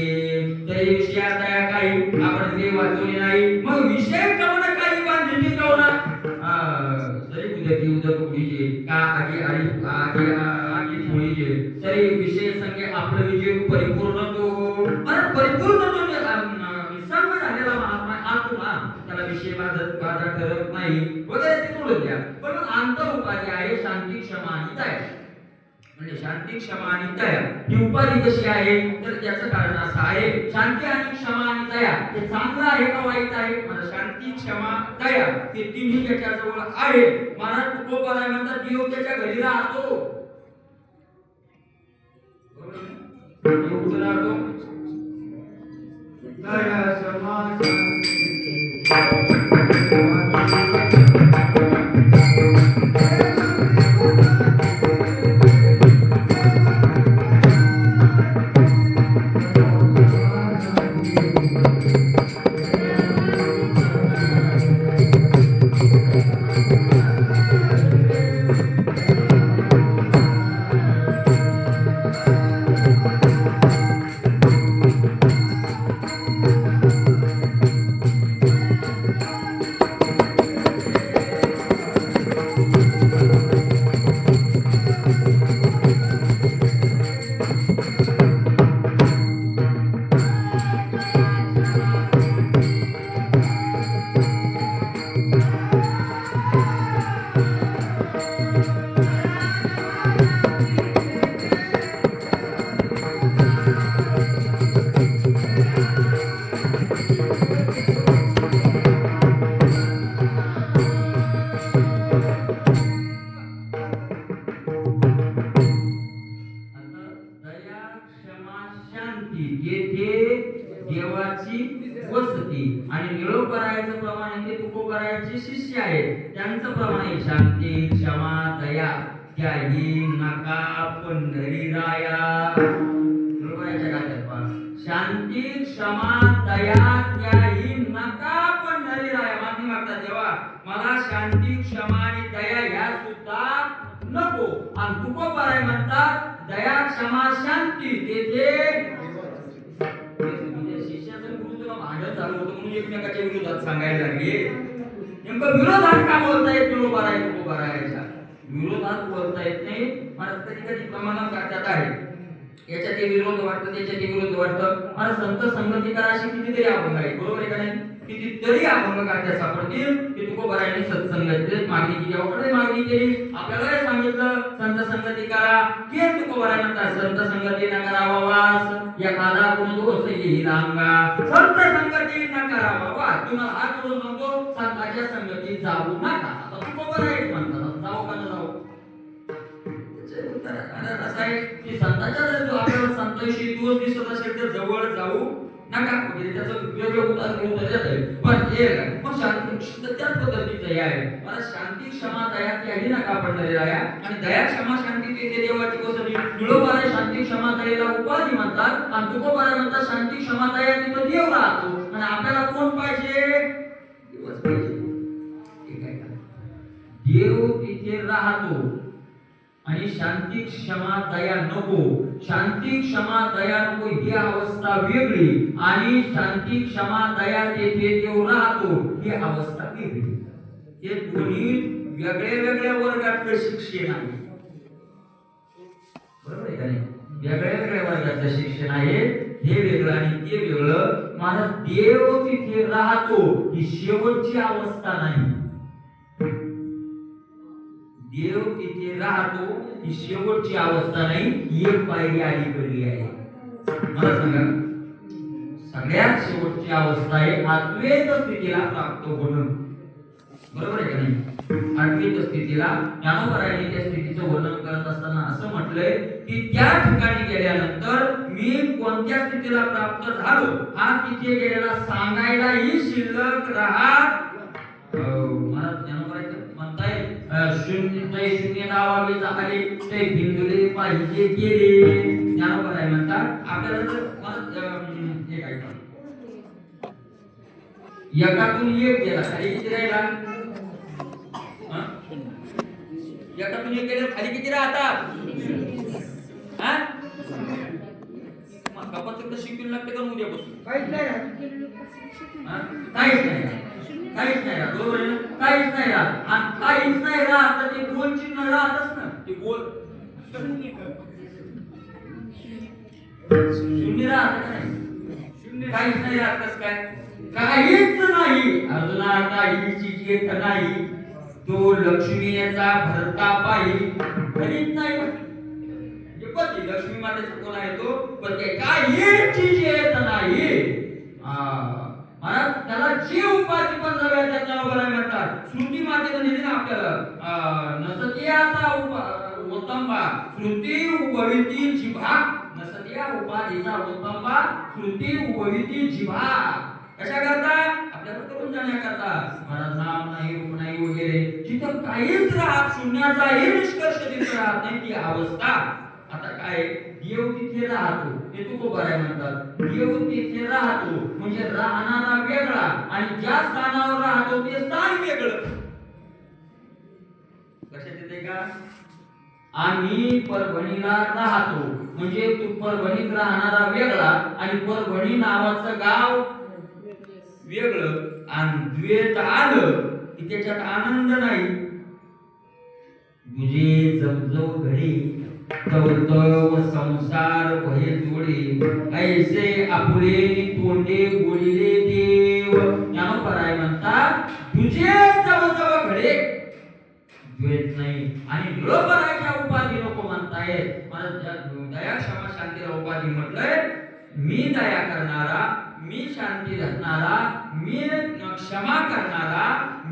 तरी विषयात दया काही आपण ते वाचवले नाही मग विषय कवना काही बांधली कवना तरी उद्याची उद्या कुडीचे का आगी थोडीचे तरी विषय संगे आपलं विजय परिपूर्ण तो परिपूर्ण तो निसर्ग झालेला महात्मा आत्मा त्याला विषय बाधा करत नाही वगैरे ते सोडून द्या. पण आंतर उपाधी आहे शांती क्षमा आणि दया. म्हणजे शांती क्षमा आणि दया ही उपाधी कशी आहे तर त्याचं कारण असं आहे शांती आणि क्षमा आणि दया हे चांगलं आहे का वाईट आहे. मला शांती क्षमा दया हे तिन्ही त्याच्याजवळ आहे. महाराज तुकोबर आहे म्हणतात देव त्याच्या घरी राहतो. देव कुठे राहतो दया क्षमा शांती तेथे देवाची वसती. आणि निळोपरायाचं प्रमाण आहे ते तुकोबरायाचे शिष्य आहेत त्यांचं प्रमाण आहे शांती क्षमा दया त्याही नका पंढरीराया. निळोपरायाच्या गाण्यात पहा शांती क्षमा दया त्याही नका पंढरीराया. मागणी मागतात देवा मला शांती क्षमा आणि दया ह्या सुद्धा नको. आणि तुकोबराय म्हणतात दया क्षमा शांती तेथे भांडण चालू होतं म्हणून एकमेकाच्या विरोधात सांगायला लागले. नेमकं विरोधात का बोलता येत तुकोबरायाच्या विरोधात बोलता येत नाही. मला कधी कधी प्रमाणात करतात आहे याच्यात ते विरोध वाटतं त्याच्यात ते विरोध वाटतं. मला संत संगती करा अशी कितीतरी अभंग आहे बरोबर आहे का नाही. कितीतरी अभंग काढल्या सापडतील की तुकोबरायांनी सत्संगतीत मागणी केली अवकडे मागणी केली. आपल्याला सांगितलं संत संगती करा की तुकोबराय म्हणतात संत संगती न करावा वास एखादा गुण दोष येईल अंगा. संत संगती न करावा वास तुम्हाला हा करून सांगतो संतांच्या संगतीत जाऊ नका. आता तुकोबराय म्हणतात जाऊ का न जाऊ असं आहे की संतांच्या जर जो आपल्याला संतांशी दोष दिसत असेल तर जवळ जाऊ नका. म्हणजे त्याचं वेगळं उदाहरण देत आहे पण हे मग शांती त्याच पद्धतीचं हे आहे. मला शांती क्षमा दया त्याही नका पंढरीराया. आणि दया क्षमा शांती तेथे देवाची वसती. निळोपराय शांती क्षमा दयेला उपाधी म्हणतात आणि तुकोबराय म्हणतात शांती क्षमा दया तिथं देव राहतो. आणि आपल्याला कोण पाहिजे देवच पाहिजे. ठीक आहे का देव तिथे राहतो आणि शांती क्षमा दया नको. शांती क्षमा दया नको ही अवस्था वेगळी आणि शांती क्षमा दया तेथे देव राहतो ही अवस्था वेगळी. हे दोन्ही वेगळ्या वेगळ्या वर्गातलं शिक्षण आहे बरोबर आहे का नाही. वेगळ्या वेगळ्या वर्गातलं शिक्षण आहे हे वेगळं आणि ते वेगळं. माझा देव तिथे राहतो ही शेवटची अवस्था नाही. देव तिथे राहतो ही शेवटची अवस्था नाही एक पायरी अलीकडली आहे. मला सांगा सगळ्यात शेवटची अवस्था आहे अद्वैत स्थितीला प्राप्त होणं बरोबर आहे का नाही. अद्वैत स्थितीला ज्ञानोबरायांनी त्या स्थितीचं वर्णन करत असताना असं म्हटलंय की त्या ठिकाणी गेल्यानंतर मी कोणत्या स्थितीला प्राप्त झालो हा तिथे गेलेला सांगायलाही शिल्लक राहत. मला ज्ञानोबराय म्हणताय शून्य नावावे झाले ते भिंगले पाहिजे गेले. ज्ञानोबराय म्हणतात आपल्याला जर हे काय एकातून एक गेला खाली किती राहिला. एकातून एक गेला खाली किती राहतात. कपात शिकून लागते का उद्यापासून काहीच नाही काहीच नाही राहत बरोबर आहे ना. काहीच नाही राहत आणि काहीच नाही राहत तर ते गोल चिन्ह राहतच ना. ते गोल शून्य राहत नाही काहीच नाही राहत कस काय काहीच नाही. अर्जुना काही चीज येत नाही तो लक्ष्मीचा भरता पायी काहीच नाही. पती लक्ष्मी मातेचा कोण आहे तो पण ते काहीच चीज येत नाही. त्याला जी उपाधी पण जवळ ज्ञानोबराय म्हणतात श्रुती मातेने दिली ना आपल्याला नसतियाचा उत्तंबा श्रुती उपविती जिभा. नसतिया उपाधीचा उत्तंबा श्रुती उपविती जिभा कशा करता आपल्याला करून जाण्याकरता. मला नाम नाही रूप नाही वगैरे जिथं काहीच राहत शून्याचाही निष्कर्ष तिथे राहत नाही ती अवस्था. आता काय देव तिथे राहतो हे तुकोबराय म्हणतात. देव तिथे राहतो म्हणजे राहणारा वेगळा आणि ज्या स्थानावर राहतो ते स्थान वेगळं. लक्षात येते का. आम्ही परभणीला राहतो म्हणजे तू परभणीत राहणारा वेगळा आणि परभणी नावाचं गाव वेगळं. आणि द्वैत आलं की त्याच्यात आनंद नाही. तुझे जवजव घडी तव तव संसार भय जोडे ऐसे आपुले तोंडे बोलिले देव. ज्ञानोबराय म्हणतात तुझे जवजव घडे द्वैत नाही. आणि निळोपरायच्या उपाधी नको म्हणतायत. मला दया क्षमा शांतीला उपाधी म्हटलंय. मी दया करणारा मी शांती धरणारा मी क्षमा करणारा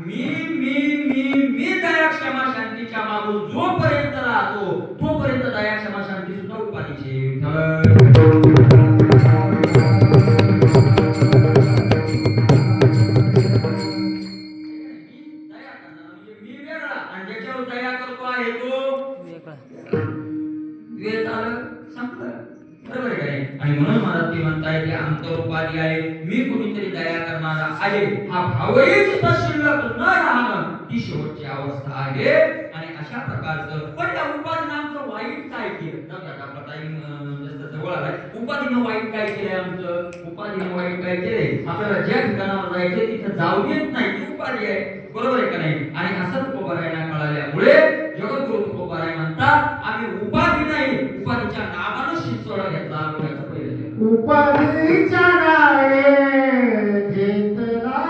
मी मी मी मी दया क्षमा शांतीच्या मागून जोपर्यंत राहतो तोपर्यंत दया क्षमा शांती सुद्धा उपाधीचे. म्हणून मला ते म्हणताय ते अंतरूपादी आहे, मी कुणीतरी दया करणारा आहे, हा भावही तिथं शिल्लक न राहणं ही शेवटची अवस्था आहे. आणि अशा प्रकारचं पण या उपाधीनांचं वाईट काय केलं आपला टाइम जसं जवळ आलाय. उपाधीनं वाईट काय केलंय आमचं, उपाधीनं वाईट काय केलंय, आपल्याला ज्या ठिकाणावर जायचं तिथं जाऊ देत नाही, ती उपाधी आहे, बरोबर आहे का नाही. आणि असं तुकोबारायांना कळाल्यामुळे जगद्गुरु तुकोबाराय म्हणतात आम्ही उपाधी नाही, उपाधीच्या नावानं शिंतोडा घेतला. उपाधीच्या नावे घेतला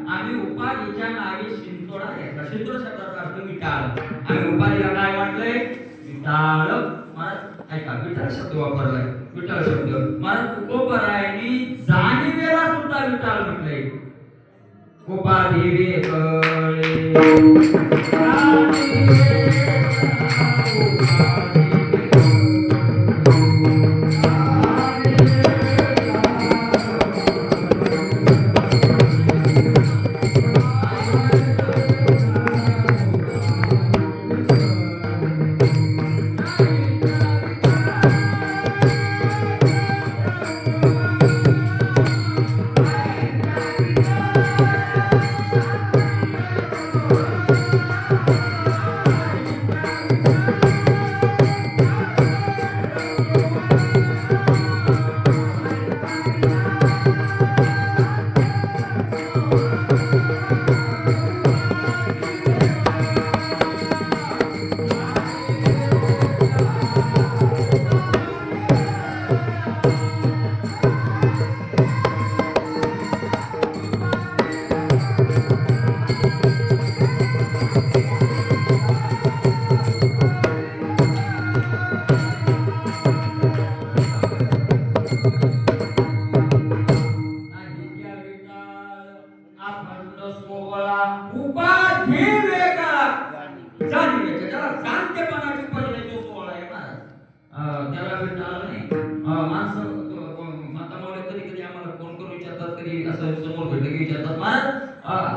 आम्ही उपाधीच्या नावे शिंतोडा घेतला. शिंतोडा शब्दाचा अर्थ विटाळ. आम्ही उपाधीला काय म्हटलंय, विटाळ. महाराज ऐका, विटाळ शब्द वापरलाय, विटाळ शब्द. महाराज तुकोबारायांनी जाणीवेला सुद्धा विटाळ म्हटलंय. उपाधी वेगळे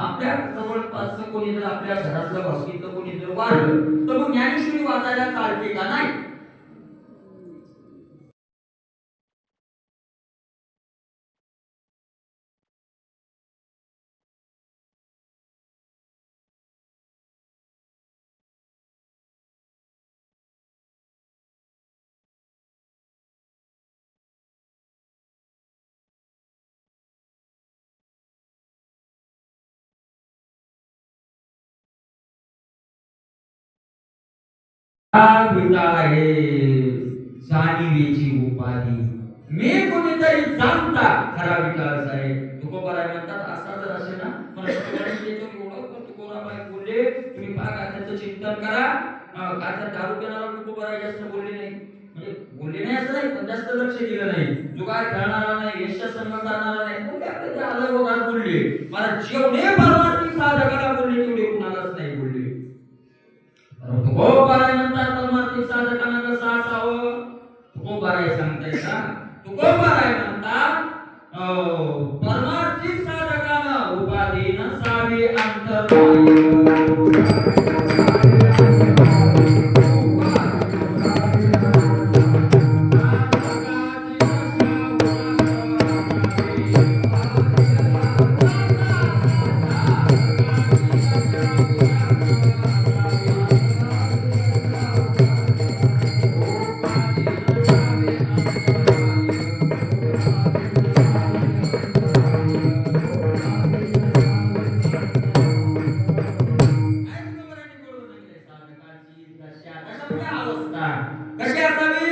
आपल्या जवळपास कोणी जर आपल्या घरातलं भावकीतलं कोणी जर वाढलं तर मग ज्ञानेश्वरी वाचायला चालते का नाही. विटा आहे जाणीवेची उपाधी मी कोणीतरी जाणता खरा विकास आहे तुकोबाराय म्हणतात असा जर असेल ना पण तुकोबाराय बोलले तुम्ही त्याचं चिंतन करा का त्या दारू पिणारा तुकोबाराय जास्त बोलले नाही म्हणजे बोलले नाही असं नाही पण जास्त लक्ष दिलं नाही जो काय करणारा नाही यश संबंध आणणारा नाही पण आपले ते अलग वगैरे बोलले मला जेवढे परमार्थी साधकाला बोलले तेवढे कुणालाच नाही बोलले तुकोबाराय म्हणतात परमार्थिक साधकांना कसं असावं तुकोबाराय सांगताय का तुकोबाराय म्हणतात परमार्थिक साधकांना उपाधी नसावी कशी असावी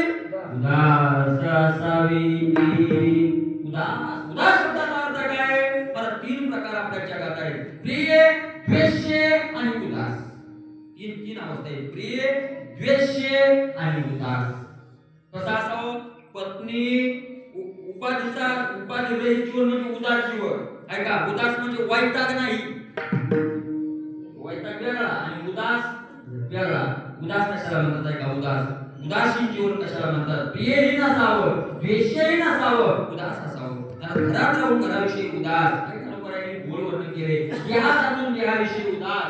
उदास असावी उदास उदास शब्दाचा अर्थ काय परत तीन प्रकार आपल्या जगात आहेत प्रिय द्वेष्य आणि उदास तीन अवस्था आहेत प्रिय द्वेष्य आणि उदास कसा असावं पत्नी उपाधी रहित जीवन म्हणजे उदास जीवन ऐका उदास म्हणजे वैताग नाही वैताग वेगळा आणि उदास वेगळा उदास कशाला म्हणतात ऐका उदासीन जीवन कशाला म्हणतात प्रियही नसावं द्वेषही नसावं उदास असावं घरात राहून घराविषयी उदास गोड वर्णन केले देहात असून देहाविषयी उदास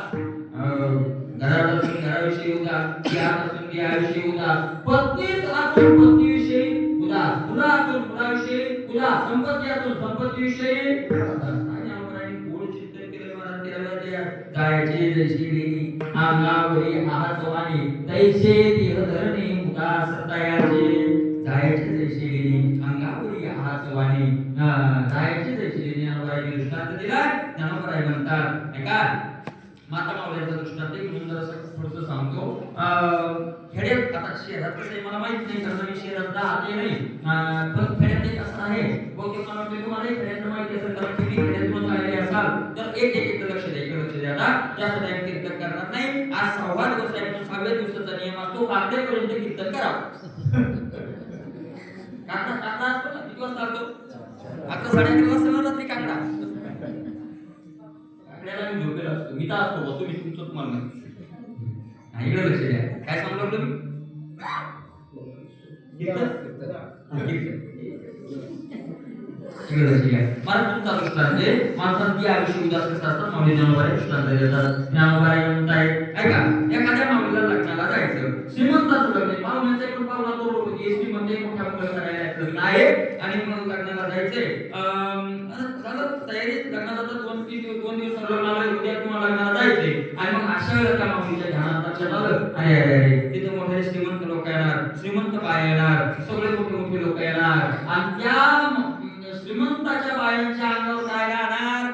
घरात असून घराविषयी उदास देहात असून देहाविषयी उदास पत्नीत असून पत्नीविषयी उदास मुला असून मुलाविषयी उदास संपत्ती असून संपत्तीविषयी गोड चिंतन केले महाराज गायचे जैशी अंगावरी आहाचवानी तैसे देह धरणे उदास तयाचे जायचे जैसे गेली अंगावरी आहाचवानी जायचे जैसे गेली अनुभवाची दृष्टांत दिला ज्ञानोबराय म्हणतात ऐका माता मावळ्याचा दृष्टांत म्हणून जरा थोडंसं सांगतो खेड्यात आता शहरात कसं आहे मला माहित नाही कारण मी शहरात राहते नाही पण खेड्यात एक असं आहे बहुतेक मला वाटतं तुम्हाला खेड्यात माहिती असेल कारण तुम्ही खेड्यातून आलेले असाल तर एक लक्ष द्या इकडे लक्ष द्या आता जास्त टाइम कीर्तन करणार नाही आज 6वा दिवस आहे म्हणून 6व्या दिवसाचा नियम असतो काकड्यापर्यंत कीर्तन करावं काकडा असतो ना किती वाजता असतो 11:30 वाजता रात्री काकडा काकड्याला मी झोपेला असतो मी तर असतो तुम्ही तुमचं तुम्हाला नाही इकडे लक्ष द्या काय सांगू लागलो मला तुमचा दृष्टांत माणसांची आयुष्य उदास असतात माऊली ज्ञानोबाराय दृष्टांत देतात ज्ञानोबाराय म्हणताय ऐका एखाद्या माऊलीला लग्नाला जायचं श्रीमंताचं लग्न माऊलीचा एक पावला करोडपती श्रीमंत एक मोठ्या मुलाला करायला लग्न आहे आणि मग लग्नाला जायचंय झालं तयारी लग्नाला तर 2 दिवस लग्नाला उद्या किंवा लग्नाला जायचंय आणि मग अशा वेळेला त्या माऊलीच्या ध्यानात लक्षात आलं अरे तिथे मोठे श्रीमंत लोक येणार श्रीमंत बाया येणार सगळे मोठे लोक येणार आणि त्या श्रीमंताच्या बायांच्या अंगावर काय राहणार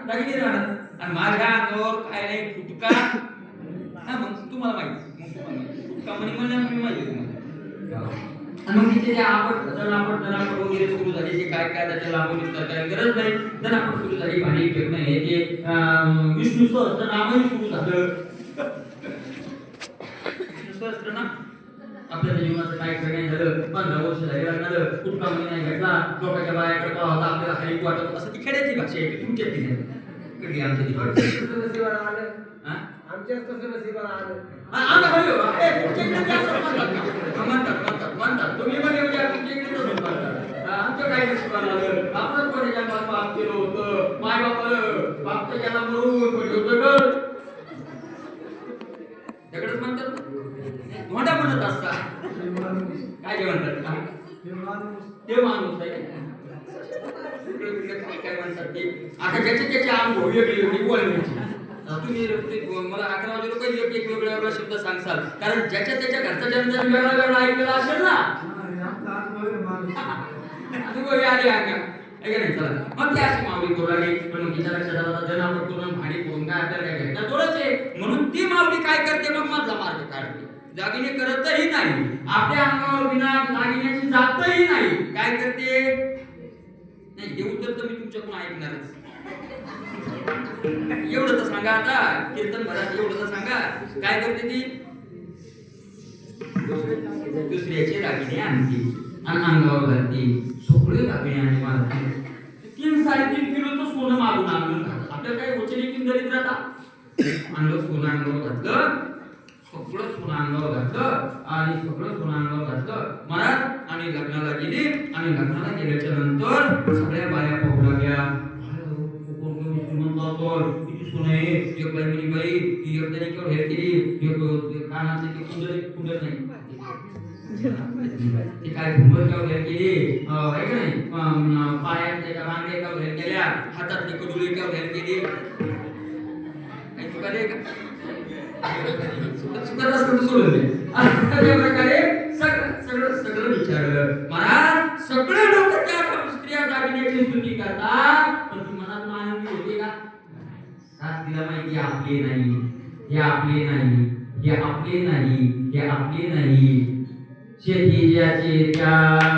दागिने राहणार आणि माझ्या अंगावर काय नाही फुटका मग तुम्हाला माहिती फुटका म्हणजे मी माहिती तुम्हाला आणि मग तिथे आपट जनापट वगैरे सुरू झाली जे काय त्याच्या लांबून विस्तार करायची गरज नाही जनापट सुरू झाली भांडी फेकणं हे ते विष्णू सहस्त्रनामही सुरू झालं विष्णू सहस्त्रनाम आपल्या जीवनाचं काय करणे झालं 15 वर्ष झाली लग्नाला कुठला मुली नाही भेटला लोकांच्या बायाकडे पाहता होता आपल्याला खाली वाटत असं ती खेड्याची भाषा आहे तुमच्या तिथे कधी आमच्या तिथे नशिबाला आलं आमच्याच कसं नशिबाला आलं आम्ही म्हणलो म्हणतात तुम्ही म्हणजे तुमच्या इकडे तसंच म्हणतात आमच्या काय नशिबाला आलं आपण कोणी जन्मात पाप केलं होतं माय बापाला बापच्या ज्याला मरून होतं दगडच म्हणतात धोंडा म्हणत असतात काय म्हणतात ते माणूस आहे काय म्हणतात ते आता ज्याचे अनुभव वेगळी बोलण्याची तुम्ही मला 11 वाजे लोक एक वेगळा शब्द सांगसाल कारण ज्याच्या त्याच्या घरचा जन्म वेगळा ऐकलेला असेल ना आली चला मग ती अशी माऊली करू लागली पण मग तिच्या लक्षात आला जनावर करून भाडी करून काय आपल्याला काय घटना थोडंच आहे म्हणून ती काढते, दागिने करतही नाही, आपल्या अंगावर बिना दागिन्याची जातही नाही, काय करते? नाही, हे उत्तर तर मी तुमच्याकडून ऐकणारच. एवढं तर सांगा आता, कीर्तन भरात एवढं तर सांगा, काय करते ती? दुसऱ्याचे दागिने आणते आणि अंगावर घालते, सगळे दागिने आणि मारते. 3-3.5 किलोचं सोनं मागून आणलं. आपल्याला काही वचने की दरिद्रता आणलं, सोनं अंगावर घातलं, सगळं सोनं अंगावर घातलं आणि सगळं सोनं अंगावर घातलं महाराज आणि लग्नाला गेली. आणि लग्नाला गेल्याच्या नंतर सगळ्या बाया पाहू लागल्या, किती सोनं आहे. एक बाई म्हणे, बाई ती एक केवढ हेर केली, एक कानाचे ते कुंडल नाही ते काय घुंबर केवढ हेर केली, आहे का नाही, पायात त्याच्या मांगे केवढ हेर केल्या, हातातली कजुली केवढ हेर केली. काही चुकाले का? चुकायला सोडून दे. अशा प्रकारे सगळं सगळं विचारलं महाराज. सगळे लोक त्या स्त्रिया दागिन्याची स्तुती करतात, पण ती मनातून आनंदी होते का? तिला माहिती आपले नाही, हे आपले नाही, हे आपले नाही, हे आपले नाही. शेती ज्याचे त्याला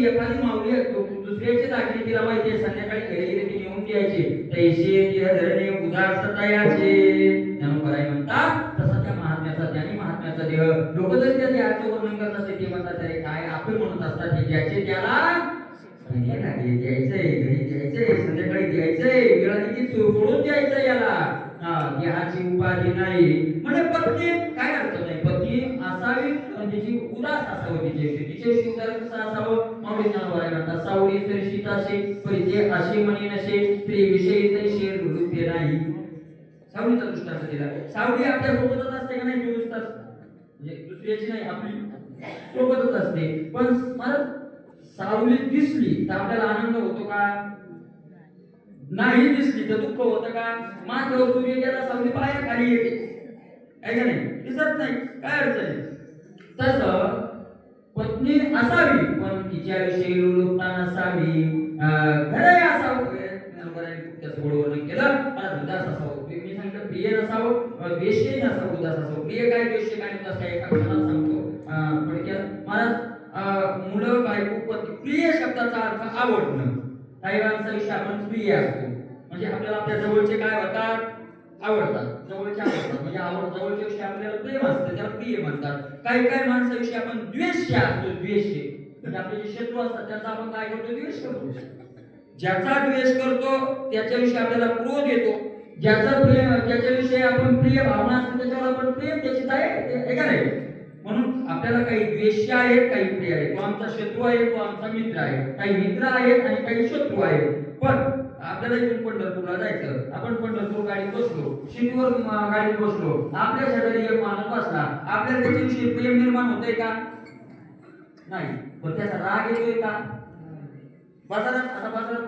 एखादी माऊली दुसऱ्याची दागिने तिला माहिती संध्याकाळी घरी गेले ती नेऊन द्यायचे. तैसे तिला धरणे उदार सतायाचे ज्ञानोबराय म्हणतात. तसा त्या महात्म्याचा ज्ञानी महात्म्याचा देह लोक जरी त्या देहाचं वर्णन करत असते ते म्हणतात अरे काय आपण म्हणत असतात हे ज्याचे त्याला द्यायचंय, घरी द्यायचंय, संध्याकाळी द्यायचंय, वेळाने ती सोडून द्यायचं याला. देहाची उपाधी नाही म्हणजे पत्नी काय अर्थ नाही. पत्नी असावी तिची उदास असावं, तिच्याविषयी उदार कसं असावं. माऊली ज्ञानोबराय म्हणतात सावळी सरशीत असे परिचय असे म्हणे नसे स्त्री विषयी तैसे रूपे नाही. सावळीचा दृष्टांत दिला. सावळी आपल्या सोबतच असते का नाही 24 तास, म्हणजे दुसऱ्याची नाही आपली सोबतच असते. पण मला सावली दिसली तर आपल्याला आनंद होतो का? नाही दिसली तर दुःख होतं का? मात्र सूर्य गेला सावली बाहेर खाली येते आहे का नाही, दिसत नाही, काय अडचण आहे. तसं पत्नी असावी पण तिच्याविषयी लोलुपता नसावी. घरही असावं, त्याचं वर्णन केलं. मला उदास असावं, मी सांगितलं प्रिय नसावं, द्वेषही नसावं, उदास असावं. प्रिय काय द्वेष काय उदास काय एका क्षणात सांगतो थोडक्यात. महाराज मुलं बायको पती, प्रिय शब्दाचा अर्थ आवडणं. काही माणसाविषयी आपण प्रिय असतो म्हणजे आपल्याला आपल्या जवळचे काय होतात, आवडतात, जवळचे आवडतात म्हणजे जवळच्या विषयी आपल्याला प्रेम असतं त्याला प्रिय म्हणतात. काही काही माणसाविषयी आपण द्वेष्य असतो, द्वेष्य म्हणजे आपले जे शत्रू असतात त्याचा आपण काय करतो, द्वेष करतो. ज्याचा द्वेष करतो त्याच्याविषयी आपल्याला क्रोध येतो. ज्याचा प्रेम, ज्याच्याविषयी आपण प्रिय भावना असते त्याच्यावर आपण प्रेम त्याची आहे का नाही. म्हणून आपल्याला काही द्वेष्य आहेत, काही प्रिय आहेत. तो आमचा शत्रू आहे, तो आमचा मित्र आहे. काही मित्र आहेत आणि काही शत्रू आहेत. पण आपल्याला इथून पंढरपूरला जायचं, आपण पंढरपूर गाडीत बसलो, शिटीवर गाडीत बसलो, आपल्या शेजारी एक माणूस बसला, आपल्याला त्याच्याविषयी प्रेम निर्माण होतंय का? नाही. पण त्याचा राग येतोय का? बाजारात आता बाजारात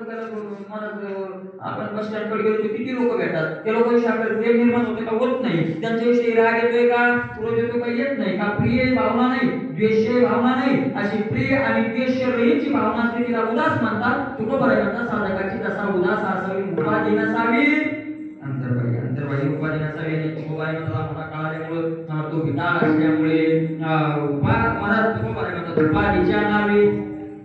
आपण बस स्टँड कडे गेलो तर किती लोक भेटतात ते लोकांविषयी आपल्याला प्रेम निर्माण होते का? होत नाही. त्यांच्याविषयी राग येतोय का? क्रोध येतो का? येत नाही. का प्रिय भावना नाही, द्वेषीय भावना नाही. अशी प्रिय आणि द्वेष रहितची भावना असते तिला उदास म्हणतात. तुकोबाराय म्हणतात साधकाची तसा उदास असावी, उपाधी नसावी, अंतर्बाह्य उपाधी नसावी. आणि तुकोबाराय म्हणतात मला कळाल्यामुळे तो विटाळ असल्यामुळे मला तुकोबाराय म्हणतात उपाधीच्या नावे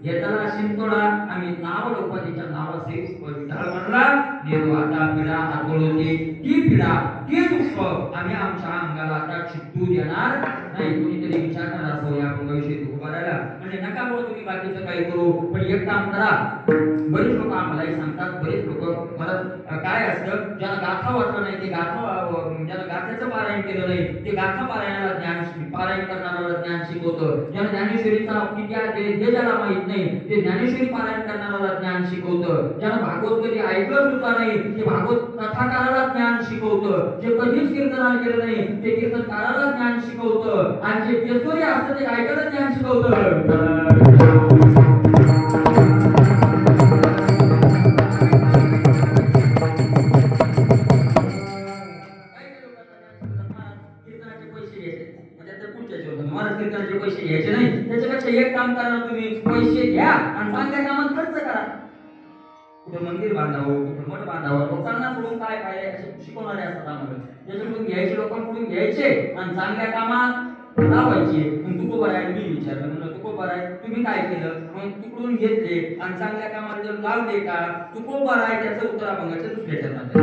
येताना शिंतोडा आम्ही नाव उपाधीच्या नावाचे विठाळ म्हणला नेतो आता पिढा आतोळते ती पिढा ते दुःख आम्ही आमच्या अंगाला आता चित्तू देणार नाही. कोणीतरी विचार करा असं या विषयी तुकोबारायला म्हणजे नका बोल तुम्ही बाकीचं काही करू पण एक काम करा. बरेच लोक आम्हालाही सांगतात, बरेच लोक मला काय असतं ज्याला गाथा वाचलं नाही ते ज्याला गाथ्याचं पारायण केलं नाही ते गाथा पारायणाला पारायण करणाऱ्याला ज्ञान शिकवतं. ज्याला ज्ञानेश्वरीचा किती आहे ते ज्याला माहित नाही ते ज्ञानेश्वरी पारायण करणाऱ्याला ज्ञान शिकवतं. ज्याला भागवत कधी ऐकलं सुद्धा नाही ते भागवत कथाकाराला ज्ञान शिकवतं. जे कधीच कीर्तनाला केलं नाही ते कीर्तनकाराला ज्ञान शिकवतं. आणि जे बेसोरी असतं ते ऐकायला ज्ञान शिकवतं. कीर्तनाचे पैसे घ्यायचे नाही. त्याच्यापेक्षा एक काम करा तुम्ही पैसे घ्या आणि चांगल्या कामात खर्च करा. कुठं मंदिर बांधावं, कुठं मठ बांधावं, लोकांना सोडून काय पाहिजे असे शिकवणारे असतात आम्हाला. त्याच्याकडून घ्यायचे लोकांकडून घ्यायचे आणि चांगल्या कामात लावायचे. मग तुकोबाराय मी विचारलं म्हणलं तुकोबाराय तुम्ही काय केलं? मग तिकडून घेतले आणि चांगल्या कामाला जर लावले का? तुकोबाराय त्याचं उत्तर अभंगाच्या दुसऱ्या चरणात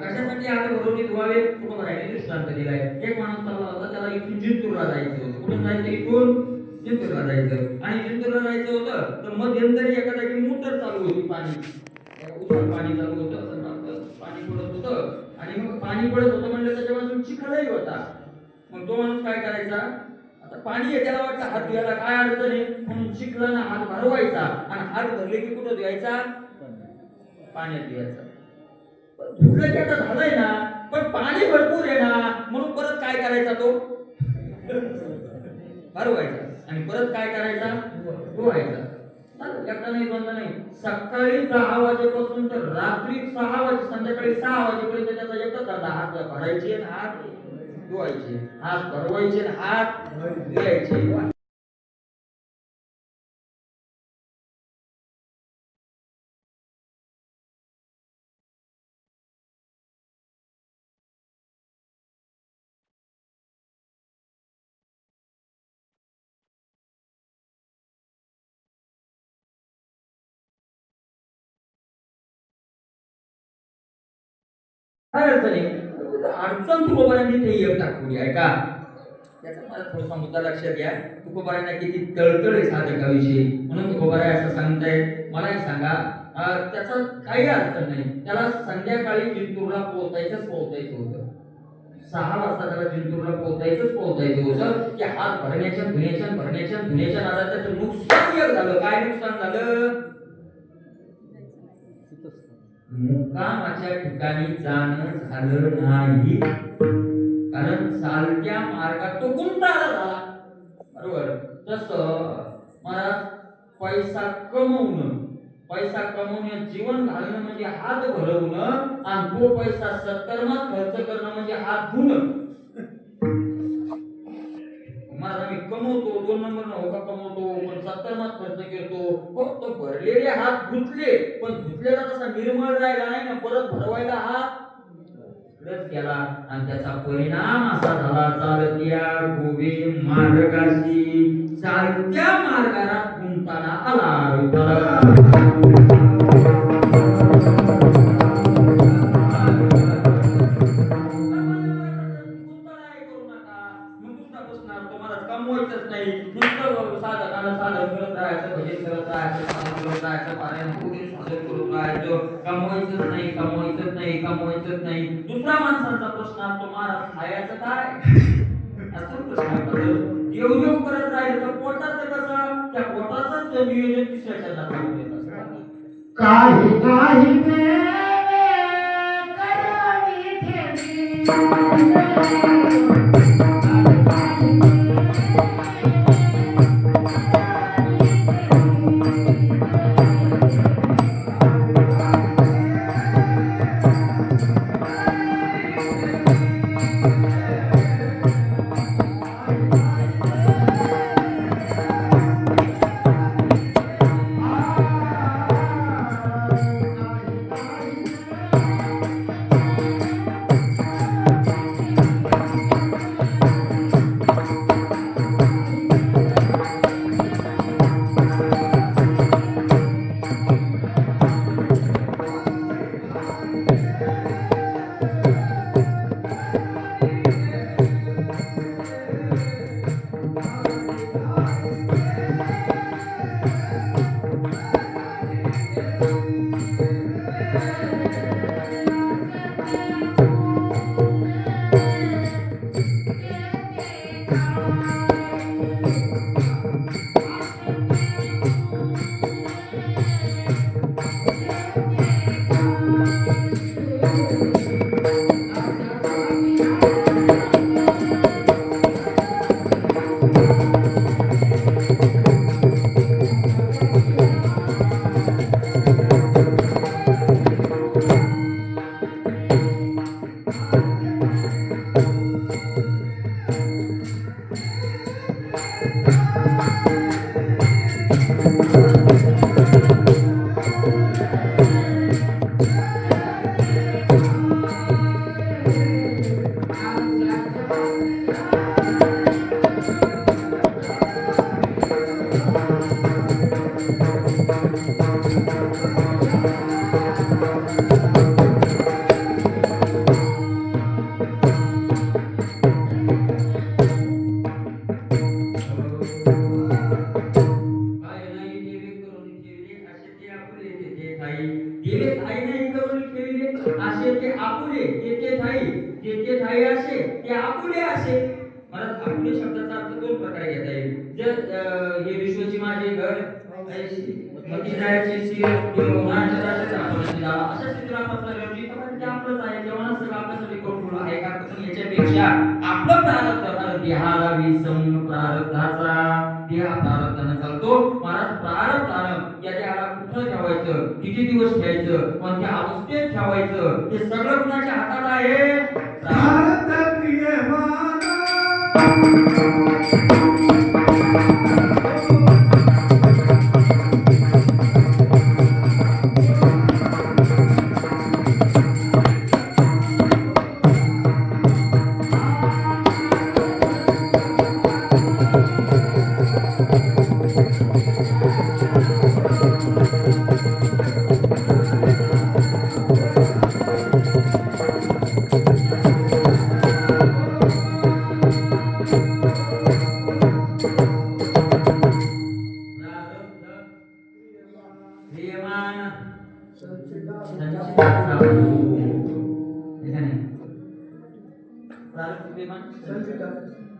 कशासाठी आता भरवणीत व्हावे तुम्हाला राहिलेले दृष्टांत दिलाय. एक माणूस चालला होता त्याला इथून जिंतूरला जायचं होतं. कुठून जायचं? इथून जिंतूरला जायचं आणि जिंतूरला जायचं होतं तर मध्यंतरी एका जागी मोटर चालू होती पाणी पाणी चालू होतं पाणी पडत होतं आणि मग पाणी पडत होतं म्हणजे त्याच्यापासून चिखलही होता. मग तो माणूस काय करायचा आता पाणी आहे त्याला वाटतं हात धुवायला काय अडचण आहे म्हणून चिखलानं हात भरवायचा आणि हात भरले की कुठं धुवायचा पाण्यात धुवायचा. धुतलं की आता झालंय ना पण पाणी भरपूर आहे ना म्हणून परत काय करायचा तो भरवायचा आणि परत काय करायचा धुवायचा. एकदा नाही दोनदा नाही सकाळी 10 वाजेपासून तर रात्री 6 वाजे संध्याकाळी 6 वाजेपर्यंत त्याचा एकच धंदा हात भरायचे आणि हात धुवायचे हात भरवायचे आणि हात धुवायचे. काय अडचण तुकोबारांनी ते एक दाखवली आहे का त्याचा मला थोडासा मुद्दा लक्षात घ्या. तुकोबारांना किती तळतळ आहे साधकाविषयी म्हणून तुकोबाराय असं सांगताय मला एक सांगा त्याचा काही अडचण नाही. त्याला संध्याकाळी जिंतूरला पोहोचायचं होतं 6 वाजता त्याला जिंतूरला पोहोचायचं होतं की हात भरण्याच्या नादात त्याचं नुकसान एक झालं. काय नुकसान झालं मुक्कामाच्या ठिकाणी जाणं झालं नाही कारण चालत्या मार्गात तो गुंताळा झाला. बरोबर तसं मला पैसा कमवणं जीवन घालणं म्हणजे हात भरवणं आणि तो पैसा सत्कर्मात खर्च करणं म्हणजे हात धुणं. मला मी कमवतो 2 नंबर नौका कमवतो पण सत्कर्मात खर्च करतो फक्त भरलेले हात धुतले पण धुतलेला तसा निर्मळ राहिला नाही ना परत भरवायला हात केला आणि त्याचा परिणाम असा झाला चालत्या गोवे मार्गाशी चालत्या मार्गाला गुंताना आला. कमवायचंच नाही नुसतं साधन करत राहायचं भजन करत राहायचं पारायण साधन करत राहायचं कमवायचंच नाही. दुसऱ्या माणसांचा प्रश्न असतो महाराज खायचं काय असं प्रश्न देव करत राहिलं तर पोटाचं कसं त्या पोटाचं नियोजन तिसऱ्याच्या जातात काही काही ठाई देवे ठाई नाही करून केले असे ते आपुले ते ठाई असे ते आपुले असे. मला आपुले शब्दाचा अर्थ दोन प्रकारे घेता येईल. जर हे विश्वची माझे घर मती जायची सीर किंवा उन्हाळ्याच्या राजाचा आपल्याला दिला अशा चित्रापासून रवली तर ते आपलंच आहे. जेवण सगळं आपल्यासाठी करून आहे का. पण याच्यापेक्षा आपलं प्रारब्ध देहाला विसम प्रारब्धाचा देहा प्रारब्धाने चालतो. महाराज प्रारब्धानं या देहाला कुठं ठेवायचं, किती दिवस ठेवायचं, कोणत्या अवस्थेत ठेवायचं हे सगळं कुणाच्या हातात आहे. प्रारब्ध क्रियमाना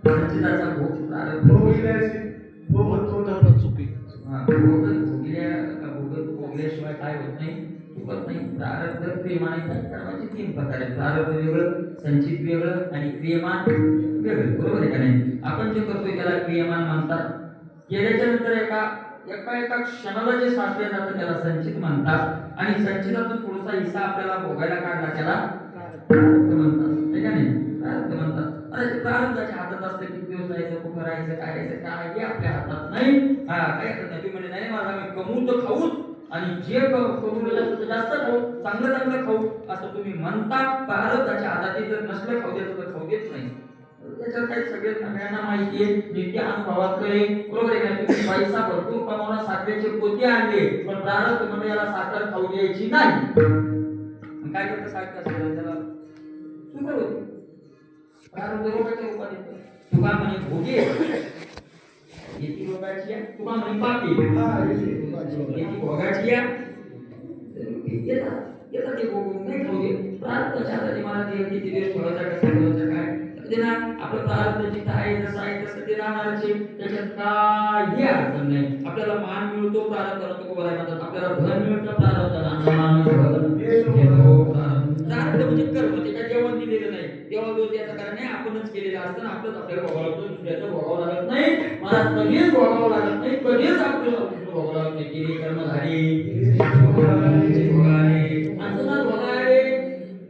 संचिताचा भोग प्रारब्ध भोगल्याशिवाय काय होत नाही, चुकत नाही. प्रारब्ध क्रियमाने कर्माचे तीन प्रकार आहेत. प्रारब्ध वेगळं, संचित वेगळं आणि क्रियमान वेगळं. बरोबर आहे का नाही. आपण जे करतोय त्याला क्रियमान म्हणतात. केल्याच्या नंतर एका क्षणाला जे साठले जातं त्याला संचित म्हणतात आणि संचितातून थोडासा हिस्सा आपल्याला भोगायला काढला त्याला प्रारब्ध म्हणतात. ठीक आहे प्रारब्ध म्हणतात. अरे प्रारब्धाच्या हातात असतं किती दिवस राहायचं, कुठं राहायचं, काय हे आपल्या हातात नाही. काय करत नाही तुम्ही नाही मला आम्ही कमवू तर खाऊच आणि जे कमवलेलं जास्त खाऊ, चांगलं खाऊ असं तुम्ही म्हणता. प्रारब्धाच्या हातात जर नसलं खाऊ द्यायचं तर खाऊ देत नाही. त्याच्यावर काही सगळे सगळ्यांना माहिती आहे, नित्य अनुभवातलं आहे. बरोबर आहे का. तुम्ही पैसा भरपूर प्रमाणात साखरेचे पोते आणले पण प्रारब्ध म्हणजे याला साखर खाऊ द्यायची नाही. काय करतं साखर त्याला सुकर होते. प्रारब्ध रोगाच्या रूपात येतं. तुका म्हणे भोगे येती रोगाची आहे, तुका म्हणे पापी येती भोगाची आहे. येतात ते भोगून नाही खाऊ दे. प्रारब्धाच्या हाताने मला ते किती दिवस ठेवायचा, कसं ठेवायचं, काय आपलं प्रारब्ध जिथं आहे जसं आहे तसं ते राहणारच. त्याच्यात काही अडचण नाही. आपल्याला मान मिळतो प्रारब्धाला, तो बोलायला म्हणतात. आपल्याला धन मिळतं प्रारब्धाला, प्रारब्ध म्हणजे कर्म. ते काय जेवण दिलेलं नाही, देवा दोष द्यायचं कारण नाही. आपणच केलेलं असतं, आपलंच आपल्याला भोगावं लागतं, दुसऱ्याचं भोगावं लागत नाही. मला कधीच भोगावं लागत नाही, कधीच आपल्याला भोगावं लागत नाही. केली कर्मधारी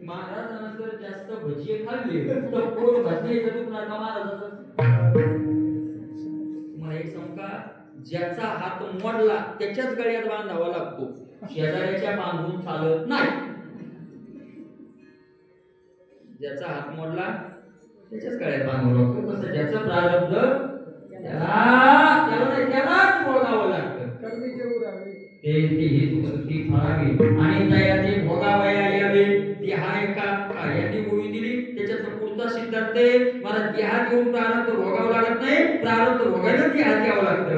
महाराजांना जर जास्त भजी खाल्ले तर पोट भजण्याचं दुखणार का महाराजाचं. मला एक सांगा, ज्याचा हात मोडला त्याच्याच गळ्यात बांधावा लागतो, शेजाऱ्याच्या बांधून चालत नाही. ज्याचा हात मोडला त्याच्याच गळ्यात बांधावा लागतो. कसं ज्याचं प्रारब्ध त्यालाच भोगावं लागतं. ती फळावी आणि तयारी भोगावया यावे. देहा एका यांनी गोळी दिली त्याच्यात पुढचा सिद्धांत आहे. मला देहा घेऊन प्रारब्ध भोगावं लागत नाही, प्रारब्ध भोगायला देहा द्यावं लागतं.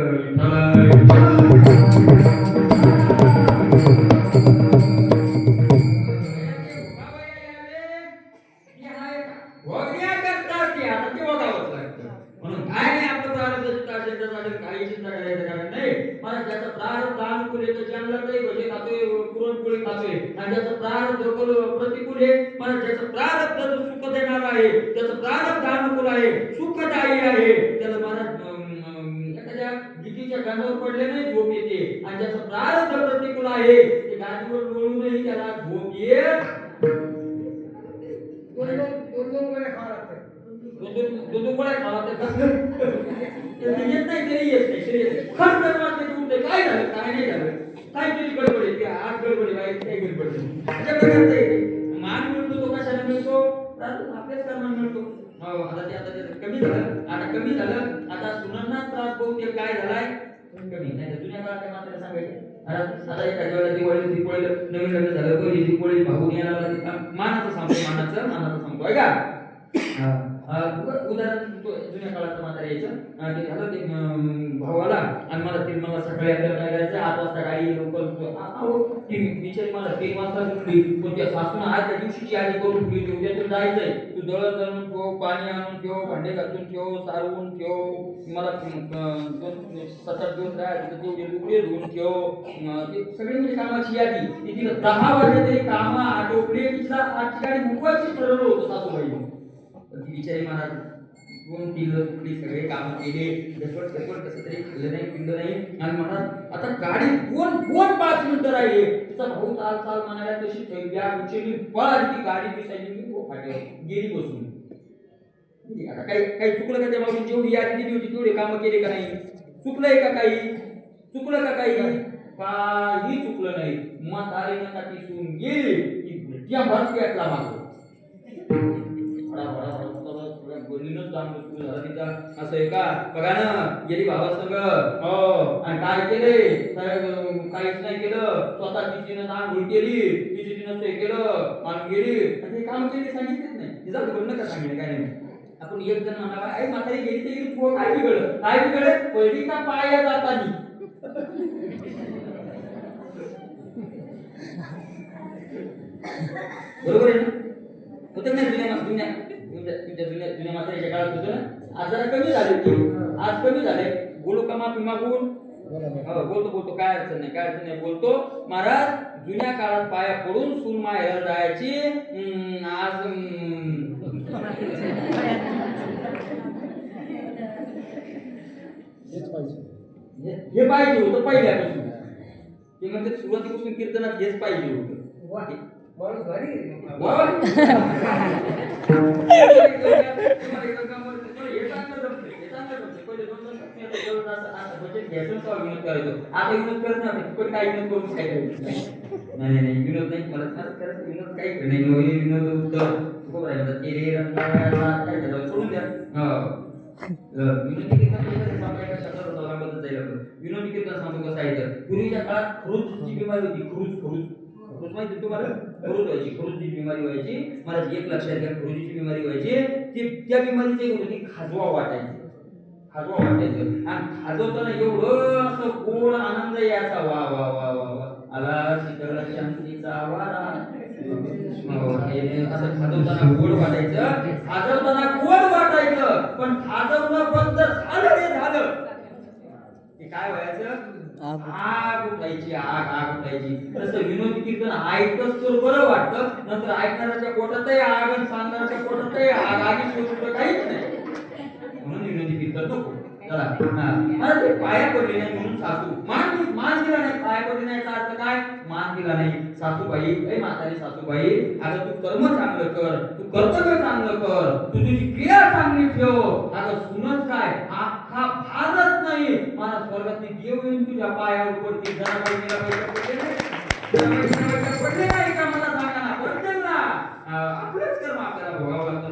म्हणून काय नाही आपलं प्रारब्ध काही चिंता करायचं कारण नाही. मला ज्याचं प्रारब्ध अनुकूल आहे तो जन्मला तरी भजे खातोय, पुरणपोळी खातोय. आणि ज्याचं प्रारब्ध प्रतिकूल आहे, मला ज्याचं प्रारब्ध सुख देणार आहे, त्याचं प्रारब्ध अनुकूल आहे, सुखदायी आहे, त्याला मला एखाद्या भीतीच्या गाण्यावर पडले नाही झोप येते. आणि ज्याचं प्रारब्ध प्रतिकूल आहे ते गादीवर लोळूनही त्याला झोप येत. दोन गोळ्या खावा लागतात. येत नाही तरी येत नाही. खरं तर वाटतं काय झालं, काय नाही झालं, काय तरी गडबड आहे. आज गडबड आहे, काही गडबड नाही. अशा प्रकारचं येते. मान मिळतो तो कशाला मिळतो, आपल्याच कर्माला मिळतो. आता कमी झालं. आता सुनांना त्रास बहुतेक काय झालाय कमी नाही. जुन्या काळात मात्र सांगायचे आता एखाद्या वेळेला दिवाळीला नवीन लग्न झालं, पहिली दिवाळी भाऊ यायला मानाचं सांगतो, मानाचं सांगतो आहे का. उदाहरण जुन्या काळात म्हातारा यायचं ते झालं ते भावाला आणि मला ते मला सकाळी आपल्याला करायचं 8 वाजता गाडी लवकर ती बिचारी मला 3 वाजता सुटली पण त्या सासून आज त्या दिवशीची यादी करून ठेवली उद्या तू जायचंय तू दळण दळून ठेव पाणी आणून ठेव भांडे घासून ठेव सारवून ठेव मला 7-8 दिवस राहायचं तेवढे लुगडे धुवून ठेव ते सगळी म्हणजे कामाची यादी ती तिला 10 वाजले तरी कामं आटोपले तिला आजची गाडी मुकवायची ठरवलं होतं सासूबाई ती बिचारी मला 2-3 तुकडी सगळे काम केले झटपट कसं तरी खाल्लं नाही पिल्लं नाही आणि मला आता गाडी 5 मिनिटं राहिले तिचा भाऊ चाल म्हणाला तशी बॅग उचलली पळाली ती गाडी दिसायची मी फाट्यावर गेली बसून आता काही चुकलं का त्या मागून जेवढी यादी दिली होती तेवढे कामं केले का नाही चुकलं का काही चुकलं नाही मग आले ना ती सून गेली की त्या भरत्यातला मागं असं आहे का बघा ना गेली भावा संग आणि काय केले काहीच नाही केलं स्वतः तिने आंघोळ केली तिने ते केलं आणि गेली आणि हे काम केले सांगितलेच नाही तिचा नका सांगितलं काय नाही आपण एक जण म्हणाला आई म्हातारी गेली तर गेली काय बिघडलं पहिली का पाया जातानी बरोबर आहे ना होतं नाही जुन्या म्हातारीच्या काळात होतं ना आज जरा कमी झाले ते आज कमी झाले बोलू का माफी मागून बोलतो काय अडचण नाही बोलतो महाराज जुन्या काळात पाया पडून सून माहेर जायची आज हे पाहिजे होतं पहिल्यापासून ते म्हणजे सुरुवातीपासून कीर्तनात हेच पाहिजे होतं आता विनोद करत नाही पण काही विनोद करून काय नाही विनोद नाही मला खरंच विनोद काही नाही विनोद खूप राहिलं सोडून द्या विनोदी कीर्तन सांगतो कसं आहे तर पूर्वीच्या काळात क्रूजची बिमारी होती क्रूज माहिती तुम्हाला क्रूजची बिमारी व्हायची मला एक लक्षात घ्या क्रूजची बिमारी व्हायची त्या बिमारीची होती खाजवा वाटायचं आणि खाजवताना एवढं असं गोड आनंद यायचा वा वा वा वा वा आला शीतळ शांतीचा वारा असं खाजवताना गोड वाटायचं पण खाजवणं बंद झालं ते काय व्हायचं आग उठायची तसं विनोदी कीर्तन ऐकतच तर बरं वाटतं नंतर ऐकणाऱ्याच्या पोटातही आग आणि सांगणाऱ्याच्या पोटातही आग आगी काहीच नाही म्हणून विनोदी कीर्तन नको मला ते पाया पडले नाही म्हणून सासू मान दिला नाही पाया पडले नाही अर्थ काय मान दिला नाही सासूबाई म्हातारी सासूबाई अगं तू कर्म चांगलं कर तू कर्तव्य चांगलं कर तू तुझी क्रिया चांगली ठेव अगं सुनच काय अख्खा भारत नाही मला स्वर्गातली देव येऊन तुझ्या पायावर पडती जरा पडले नाही का मला सांगा ना पडतील ना आपलंच कर्म आपल्याला भोगावं लागतं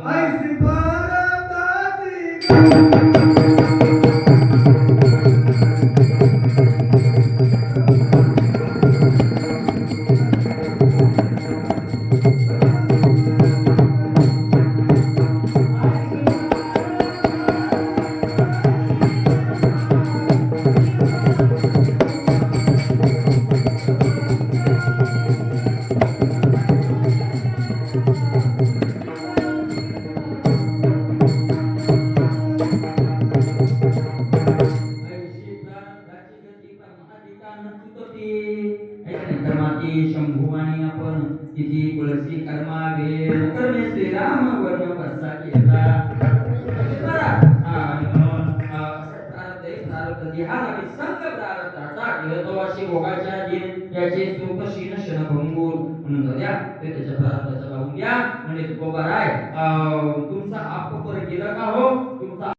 शंभुवाणी आपण तिथे तुळसी कर्मावे कर्मे श्रीराम वर्ण वर्षा केला याचे सुख शीन क्षण भंगूर म्हणून द्या ते त्याच्या प्रार्थनेचा लावून द्या म्हणजे तुकोबाराय तुमचा अपपर गेला का हो तुमचा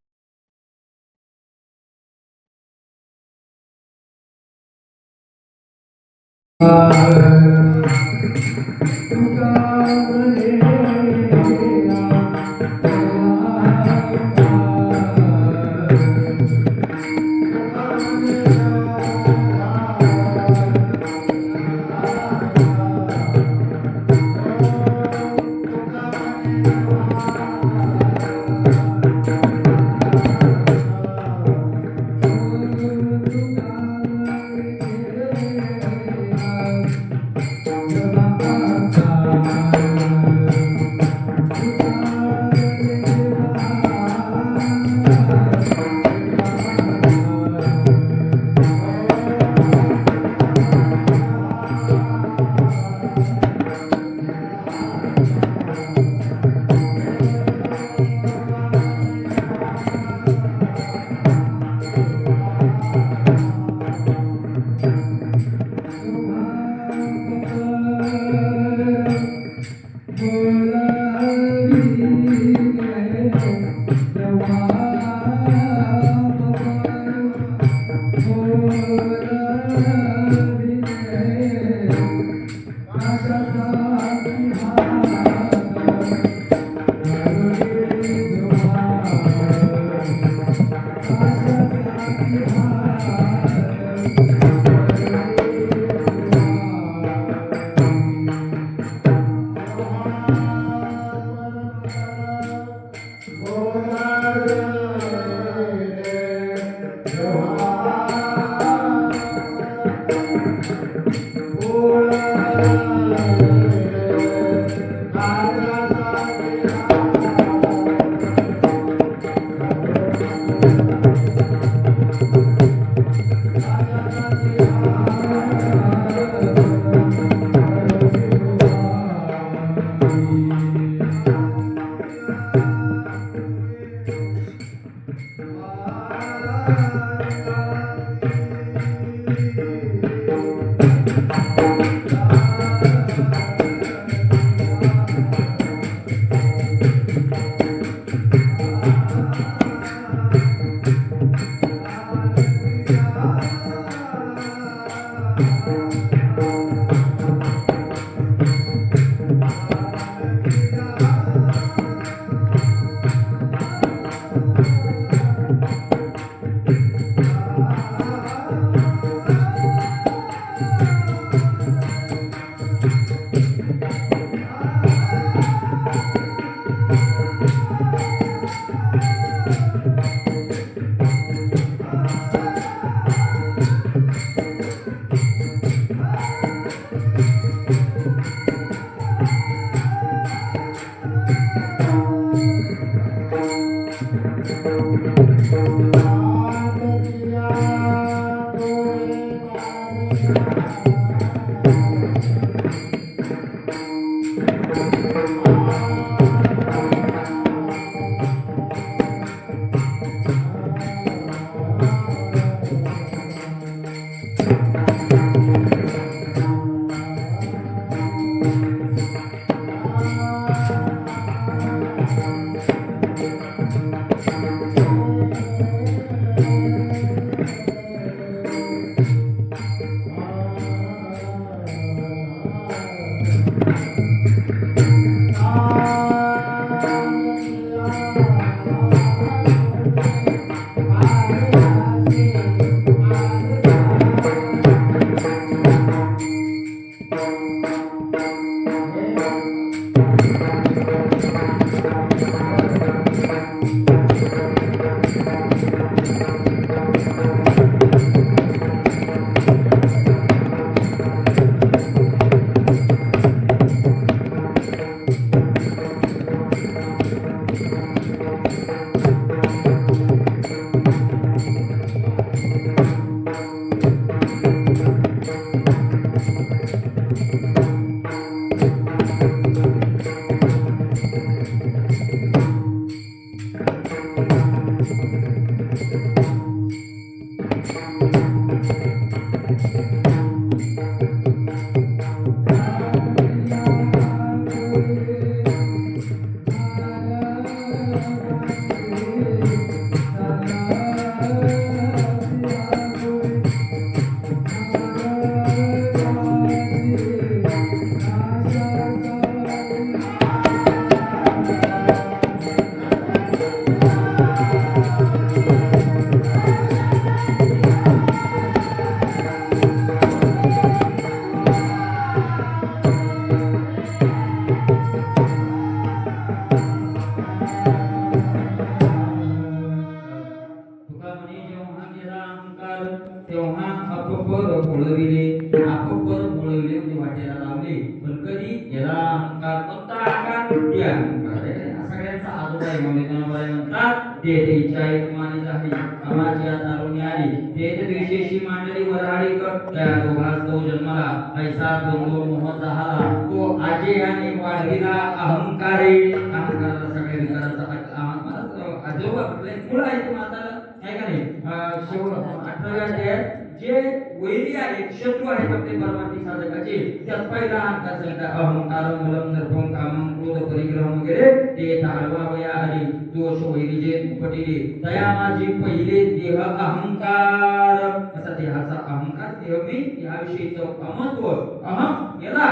जे वैरी आहेत शत्रू आहेत आपले परमार्थी साधकाचे त्यात पहिला अंकार सांगितला अहंकार मूलम नरभं कामं क्रोध परिग्रह वगैरे ते ताळवावया आली दोष वैरी जे उपटिले तया माझे पहिले देह अहंकार असा देहाचा अहंकार देह मी याविषयीचं अमत्व अहम याला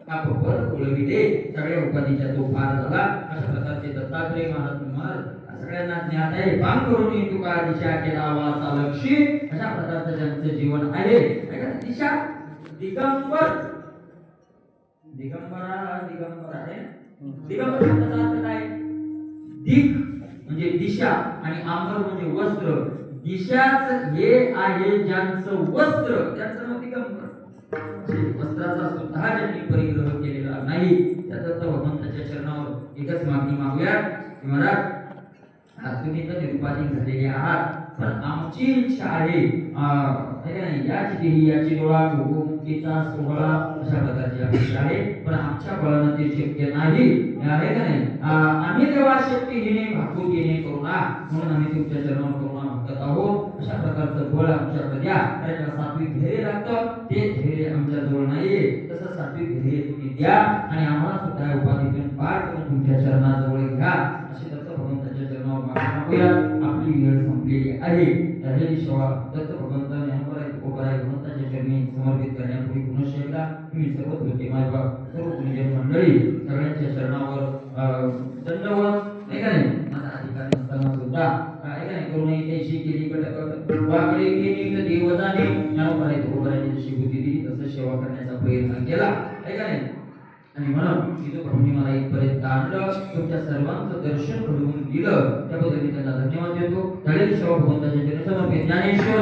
पापपर उळविले सगळ्या उपाधीच्या तो पार झाला अशा प्रकारचे दत्तात्रेय महाराज सगळ्यांना ज्ञात आहे पांग करून तुका दिशा केला वाचा लक्षी अशा प्रकारचं ज्यांचं जीवन आहे दिशा दिगंबर दिगंबरा दिगंबर आहे दिगंबर शब्दाचा अर्थ काय दिग म्हणजे दिशा आणि आंबर म्हणजे वस्त्र दिशाच हे आहे ज्यांचं वस्त्र त्याचं नाव दिगंबर वस्त्राचा सुद्धा ज्यांनी परिग्रह केलेला नाही त्याचा भगवंताच्या चरणावर एकच मागणी मागूया महाराज तुम्ही तर निरुपाधी झालेले आहात पण आमची इच्छा आहे आहे का नाही, याची देही याची डोळा मुक्तीचा सोहळा अशा प्रकारची आपली आहे. पण आमच्या बळानं ते शक्य नाही, आहे का नाही. आम्ही तेव्हा शक्तीहीने भागवतीने करुणा म्हणून आम्ही तुमच्या चरणावर करुणा मागत आहोत. अशा प्रकारचं बळ आमच्याकडे द्या. कारण सात्विक धैर्य लागतं, ते धैर्य आमच्या जवळ नाहीये. तसं सात्विक धैर्य तुम्ही द्या आणि आम्हाला सुद्धा उपाधीतून पार करून तुमच्या चरणाजवळ घ्या. असे दत्त भगवंताच्या चरणावर मागूया. आपली वेळ संपलेली आहे. राहिलेली सेवा दत्त भगवंत भगवंताच्या चरणी समर्पित करण्यापूर्वी पुनश्च एकदा तुम्ही सर्व होते मायबा सर्व गुरुजन मंडळी सगळ्यांच्या चरणावर दंडवत नाही का नाही. माझा अधिकार नसताना सुद्धा आहे का नाही करून त्याशी केली वाकडे केली देवताने ज्ञानोपाय तुकोबाराची जशी बुद्धी दिली तसं सेवा करण्याचा प्रयत्न केला, आहे का नाही. आणि म्हणून तिथं प्रभूंनी मला इथपर्यंत आणलं, तुमच्या सर्वांचं दर्शन घडवून दिलं, त्याबद्दल मी त्यांना धन्यवाद देतो. झालेली सेवा भगवंताच्या चरणी समर्पित. ज्ञानेश्वर